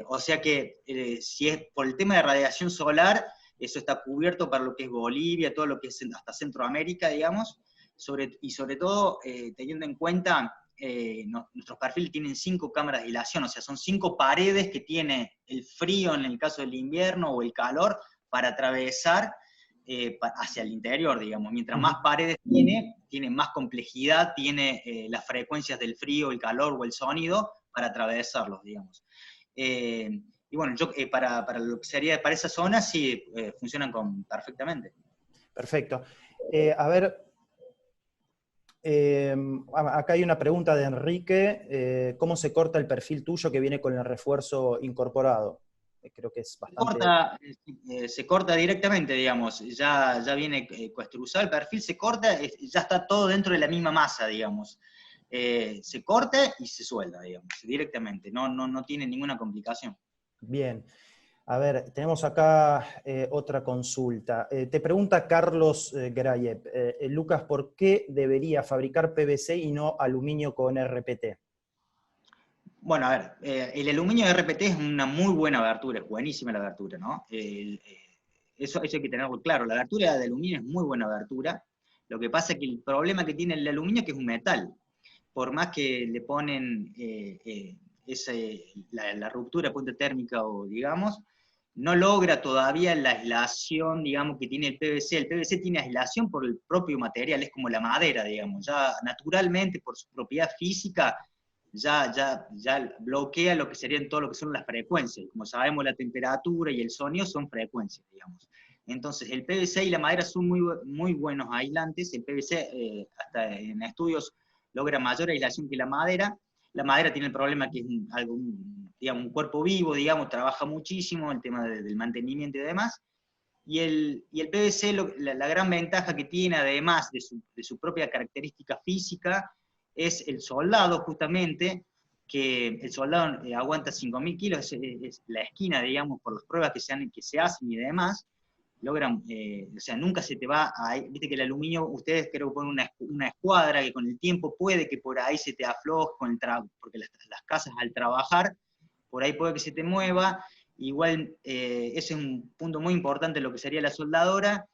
Speaker 3: O sea que si es por el tema de radiación solar, eso está cubierto para lo que es Bolivia, todo lo que es hasta Centroamérica, digamos, y sobre todo teniendo en cuenta nuestros perfiles tienen 5 cámaras de aislación, o sea, son 5 paredes que tiene el frío en el caso del invierno o el calor para atravesar hacia el interior, digamos. Mientras más paredes tiene más complejidad, tiene las frecuencias del frío, el calor o el sonido para atravesarlos, digamos. Y bueno, para lo que sería para esa zona sí funcionan perfectamente.
Speaker 1: Perfecto. A ver, acá hay una pregunta de Enrique. ¿Cómo se corta el perfil tuyo que viene con el refuerzo incorporado? Creo que es bastante...
Speaker 3: Se corta directamente, digamos. Ya viene coestruzado el perfil, se corta, ya está todo dentro de la misma masa, digamos. Se corta y se suelda, digamos, directamente. No tiene ninguna complicación.
Speaker 1: Bien. A ver, tenemos acá otra consulta. Te pregunta Carlos Grayev. Lucas, ¿por qué debería fabricar PVC y no aluminio con RPT?
Speaker 3: Bueno, a ver, el aluminio de RPT es una muy buena abertura, es buenísima la abertura, ¿no? Eso hay que tenerlo claro. La abertura de aluminio es muy buena abertura. Lo que pasa es que el problema que tiene el aluminio es que es un metal. Por más que le ponen la ruptura de puente térmica, o digamos, no logra todavía la aislación, digamos, que tiene el PVC. El PVC tiene aislación por el propio material, es como la madera, digamos. Ya naturalmente, por su propiedad física, ya bloquea lo que serían todo lo que son las frecuencias. Como sabemos, la temperatura y el sonido son frecuencias, digamos. Entonces, el PVC y la madera son muy buenos aislantes. El PVC, hasta en estudios, logra mayor aislación que la madera. La madera tiene el problema que es un cuerpo vivo, digamos, trabaja muchísimo, el tema del mantenimiento y demás. Y el PVC, la gran ventaja que tiene, además de su propia característica física, es el soldado, justamente, que el soldado aguanta 5.000 kilos, es la esquina, digamos, por las pruebas que se hacen y demás, logran, o sea, nunca se te va a... Viste que el aluminio, ustedes creo que ponen una escuadra que con el tiempo puede que por ahí se te afloje, porque las casas al trabajar, por ahí puede que se te mueva. Igual, ese es un punto muy importante, lo que sería la soldadura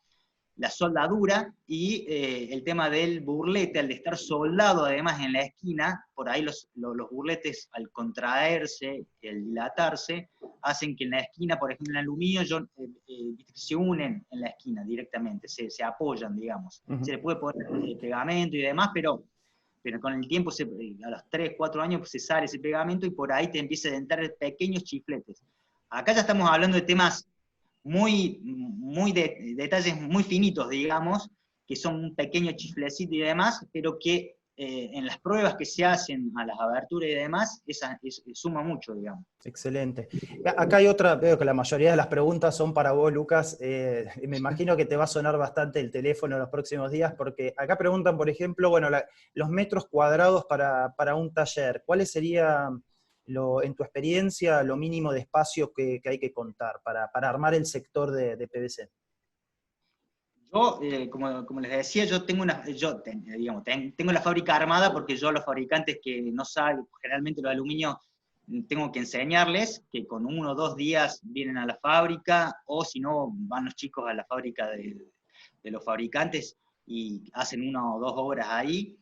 Speaker 3: y el tema del burlete, al estar soldado además en la esquina, por ahí los burletes al contraerse, al dilatarse, hacen que en la esquina, por ejemplo en aluminio, se unen en la esquina directamente, se apoyan, digamos. Se le puede poner pegamento y demás, pero con el tiempo, a los 3, 4 años, pues se sale ese pegamento y por ahí te empieza a entrar pequeños chifletes. Acá ya estamos hablando de temas detalles muy finitos, digamos, que son un pequeño chiflecito y demás, pero que en las pruebas que se hacen a las aberturas y demás, suma mucho, digamos.
Speaker 1: Excelente. Acá hay otra, veo que la mayoría de las preguntas son para vos, Lucas. Me imagino que te va a sonar bastante el teléfono en los próximos días, porque acá preguntan, por ejemplo, bueno, los metros cuadrados para un taller. ¿Cuáles serían, en tu experiencia, lo mínimo de espacio que hay que contar para armar el sector de PVC?
Speaker 3: Yo, como les decía, tengo la fábrica armada porque yo a los fabricantes que no saben, generalmente los aluminios, tengo que enseñarles que con 1 o 2 días vienen a la fábrica, o si no, van los chicos a la fábrica de los fabricantes y hacen 1 o 2 obras ahí.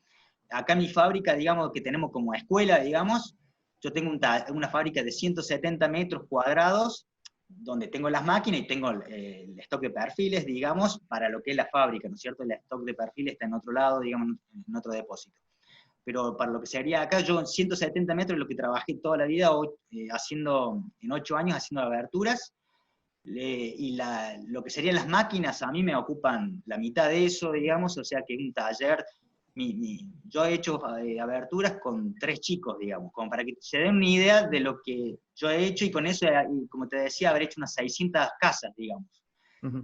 Speaker 3: acá en mi fábrica, digamos, que tenemos como escuela, digamos, yo tengo una fábrica de 170 metros cuadrados, donde tengo las máquinas y tengo el stock de perfiles, digamos, para lo que es la fábrica, ¿no es cierto? El stock de perfiles está en otro lado, digamos, en otro depósito. Pero para lo que sería acá, yo en 170 metros es lo que trabajé toda la vida, haciendo, en 8 años, haciendo aberturas, y lo que serían las máquinas a mí me ocupan la mitad de eso, digamos, o sea que un taller, yo he hecho aberturas con 3 chicos, digamos, como para que se den una idea de lo que yo he hecho, y con eso, como te decía, haber hecho unas 600 casas, digamos.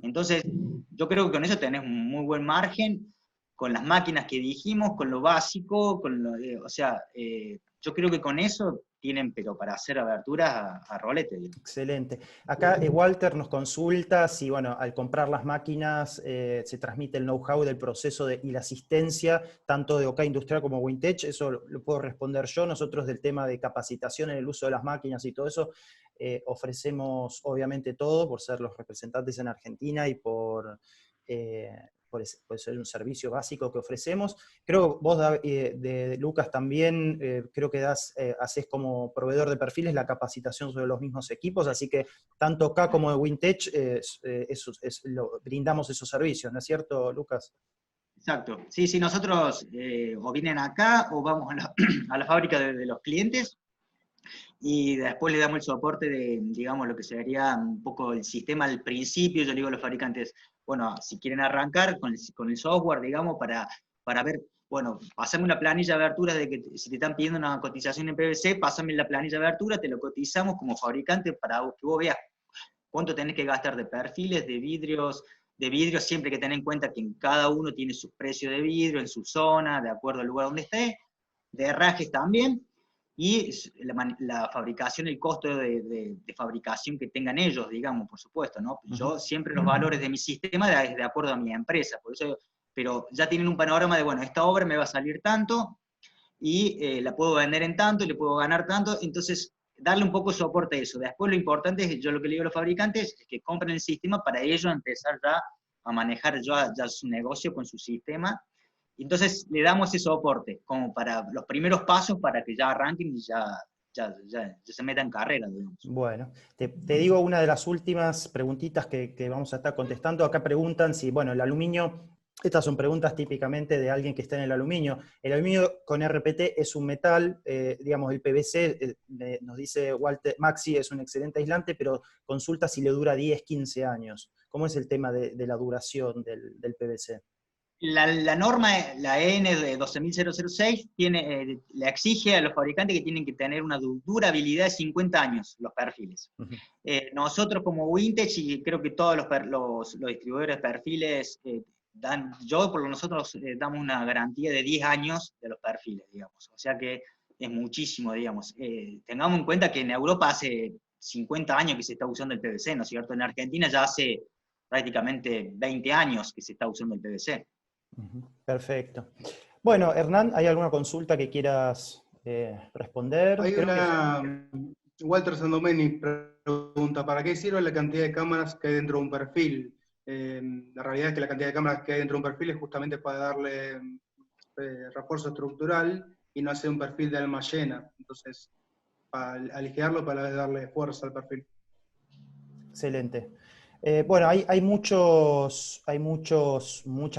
Speaker 3: Entonces, yo creo que con eso tenés un muy buen margen, con las máquinas que dijimos, con lo básico, o sea, yo creo que con eso tienen, pero para hacer aberturas a rolete. Digamos.
Speaker 1: Excelente. Acá Walter nos consulta si, bueno, al comprar las máquinas se transmite el know-how del proceso y la asistencia, tanto de OK Industrial como Wintech. Eso lo puedo responder yo. Nosotros del tema de capacitación en el uso de las máquinas y todo eso, ofrecemos obviamente todo por ser los representantes en Argentina y por ser un servicio básico que ofrecemos. Creo que vos, de Lucas, también creo que haces como proveedor de perfiles la capacitación sobre los mismos equipos, así que tanto acá como de Wintech brindamos esos servicios, ¿no es cierto, Lucas?
Speaker 3: Exacto. Sí, sí, nosotros o vienen acá o vamos a la fábrica de los clientes, y después le damos el soporte de, digamos, lo que sería un poco el sistema al principio. Yo le digo a los fabricantes, bueno, si quieren arrancar con el software, digamos, para ver, bueno, pásame una planilla de abertura de que si te están pidiendo una cotización en PVC, pásame la planilla de abertura, te lo cotizamos como fabricante para que vos veas cuánto tenés que gastar de perfiles, de vidrios, siempre que tener en cuenta que en cada uno tiene su precio de vidrio, en su zona, de acuerdo al lugar donde esté, de herrajes también, y la fabricación, el costo de fabricación que tengan ellos, digamos, por supuesto, ¿no? Yo siempre los valores de mi sistema de acuerdo a mi empresa, por eso, pero ya tienen un panorama de, bueno, esta obra me va a salir tanto, y la puedo vender en tanto, y le puedo ganar tanto, entonces darle un poco de soporte a eso. Después lo importante es, yo lo que le digo a los fabricantes, es que compren el sistema para ellos empezar ya a manejar ya su negocio con su sistema. Entonces le damos ese soporte, como para los primeros pasos, para que ya arranquen y ya se metan en carrera, digamos.
Speaker 1: Bueno, te digo una de las últimas preguntitas que vamos a estar contestando. Acá preguntan si, bueno, el aluminio, estas son preguntas típicamente de alguien que está en el aluminio. El aluminio con RPT es un metal, digamos, el PVC, nos dice Walter, Maxi es un excelente aislante, pero consulta si le dura 10, 15 años. ¿Cómo es el tema de la duración del PVC?
Speaker 3: La norma, la EN de 12006, le exige a los fabricantes que tienen que tener una durabilidad de 50 años, los perfiles. Nosotros como Wintech, y creo que todos los distribuidores de perfiles, nosotros damos una garantía de 10 años de los perfiles, digamos. O sea que es muchísimo, digamos. Tengamos en cuenta que en Europa hace 50 años que se está usando el PVC, ¿no es cierto? En Argentina ya hace prácticamente 20 años que se está usando el PVC.
Speaker 1: Perfecto. Bueno, Hernán, ¿hay alguna consulta que quieras responder?
Speaker 2: Hay Walter Sandomeni pregunta, ¿para qué sirve la cantidad de cámaras que hay dentro de un perfil? La realidad es que la cantidad de cámaras que hay dentro de un perfil es justamente para darle refuerzo estructural y no hacer un perfil de alma llena. Entonces, para aligerarlo, para darle fuerza al perfil.
Speaker 1: Excelente. Bueno, hay muchas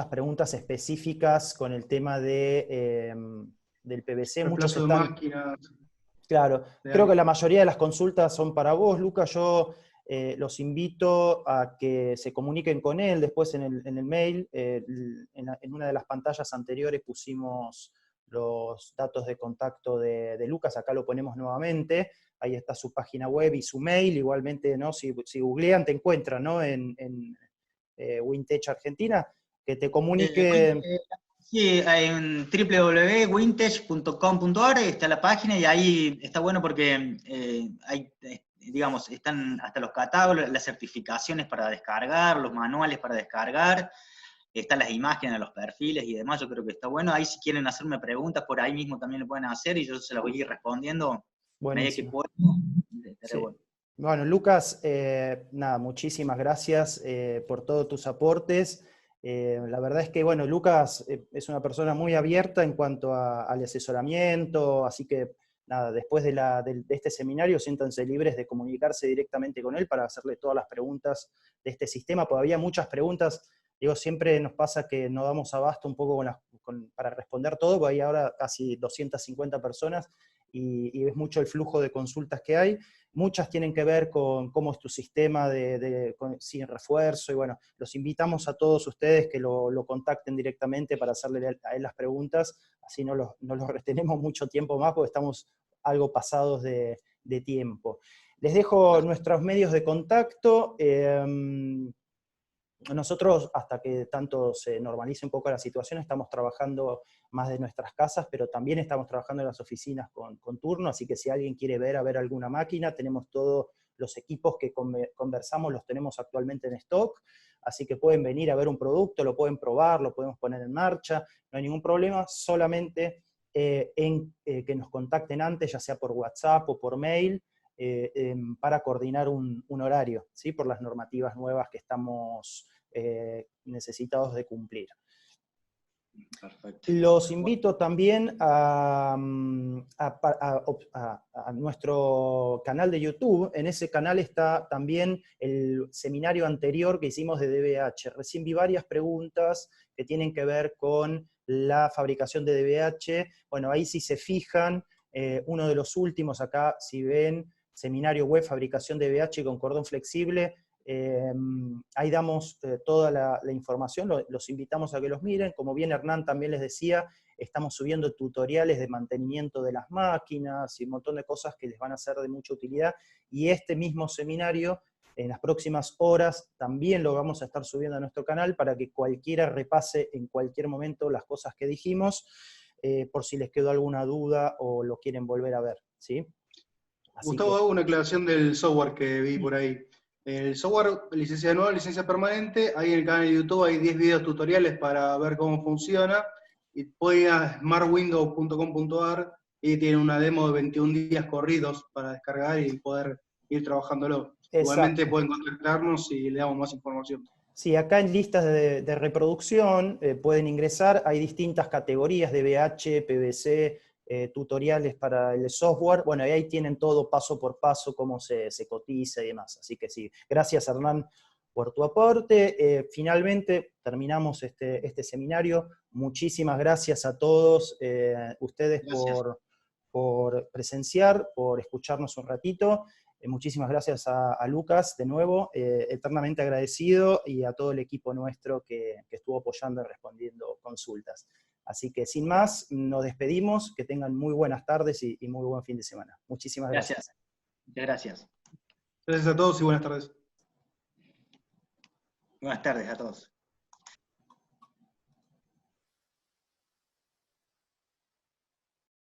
Speaker 1: preguntas específicas con el tema del PVC.
Speaker 2: Reemplazo de máquinas.
Speaker 1: Claro, creo que la mayoría de las consultas son para vos, Lucas. Yo los invito a que se comuniquen con él después en el mail. En una de las pantallas anteriores pusimos los datos de contacto de Lucas, acá lo ponemos nuevamente. Ahí está su página web y su mail. Igualmente, ¿no? Si googlean, te encuentran, ¿no? En Wintech Argentina, que te comunique.
Speaker 3: Sí, en www.wintech.com.ar está la página, y ahí está bueno porque digamos, están hasta los catálogos, las certificaciones para descargar, los manuales para descargar, están las imágenes de los perfiles y demás. Yo creo que está bueno. Ahí, si quieren hacerme preguntas, por ahí mismo también lo pueden hacer, y yo se las voy a ir respondiendo.
Speaker 1: Buenísimo.
Speaker 3: Que puedo.
Speaker 1: Sí. Bueno, Lucas, nada, muchísimas gracias por todos tus aportes. La verdad es que, bueno, Lucas es una persona muy abierta en cuanto al asesoramiento, así que nada, después de este seminario, siéntanse libres de comunicarse directamente con él para hacerle todas las preguntas de este sistema, porque había muchas preguntas. Digo, siempre nos pasa que no damos abasto un poco para responder todo, porque hay ahora casi 250 personas y es mucho el flujo de consultas que hay. Muchas tienen que ver con cómo es tu sistema sin refuerzo, y bueno, los invitamos a todos ustedes que lo contacten directamente para hacerle a él las preguntas, así no los retenemos mucho tiempo más porque estamos algo pasados de tiempo. Les dejo nuestros medios de contacto. Nosotros, hasta que tanto se normalice un poco la situación, estamos trabajando más de nuestras casas, pero también estamos trabajando en las oficinas con turno, así que si alguien quiere ver alguna máquina, tenemos todos los equipos que conversamos, los tenemos actualmente en stock, así que pueden venir a ver un producto, lo pueden probar, lo podemos poner en marcha, no hay ningún problema, solamente que nos contacten antes, ya sea por WhatsApp o por mail, para coordinar un horario, ¿sí? Por las normativas nuevas que estamos necesitados de cumplir.
Speaker 3: Perfecto.
Speaker 1: Los invito también a nuestro canal de YouTube. En ese canal está también el seminario anterior que hicimos de DBH. Recién vi varias preguntas que tienen que ver con la fabricación de DBH. Bueno, ahí si se fijan, uno de los últimos acá, si ven, seminario web fabricación de DBH con cordón flexible, ahí damos toda la información, los invitamos a que los miren. Como bien Hernán también les decía, estamos subiendo tutoriales de mantenimiento de las máquinas y un montón de cosas que les van a ser de mucha utilidad, y este mismo seminario en las próximas horas también lo vamos a estar subiendo a nuestro canal para que cualquiera repase en cualquier momento las cosas que dijimos, por si les quedó alguna duda o lo quieren volver a ver, ¿sí?
Speaker 2: Gustavo, hago una aclaración del software que vi por ahí. El software, licencia anual, licencia permanente, ahí en el canal de YouTube hay 10 videos tutoriales para ver cómo funciona, y pueden ir a smartwindows.com.ar y tienen una demo de 21 días corridos para descargar y poder ir trabajándolo.
Speaker 1: Exacto.
Speaker 2: Igualmente pueden contactarnos y le damos más información.
Speaker 1: Sí, acá en listas de reproducción pueden ingresar, hay distintas categorías de DBH, PVC, tutoriales para el software. Bueno, ahí tienen todo paso por paso, cómo se cotiza y demás. Así que sí, gracias Hernán por tu aporte. Finalmente terminamos este seminario. Muchísimas gracias a todos ustedes por presenciar, por escucharnos un ratito. Muchísimas gracias a Lucas de nuevo, eternamente agradecido, y a todo el equipo nuestro que estuvo apoyando y respondiendo consultas. Así que sin más, nos despedimos, que tengan muy buenas tardes y muy buen fin de semana. Muchísimas gracias.
Speaker 3: Muchas gracias.
Speaker 2: Gracias a todos y buenas tardes.
Speaker 3: Buenas tardes a todos.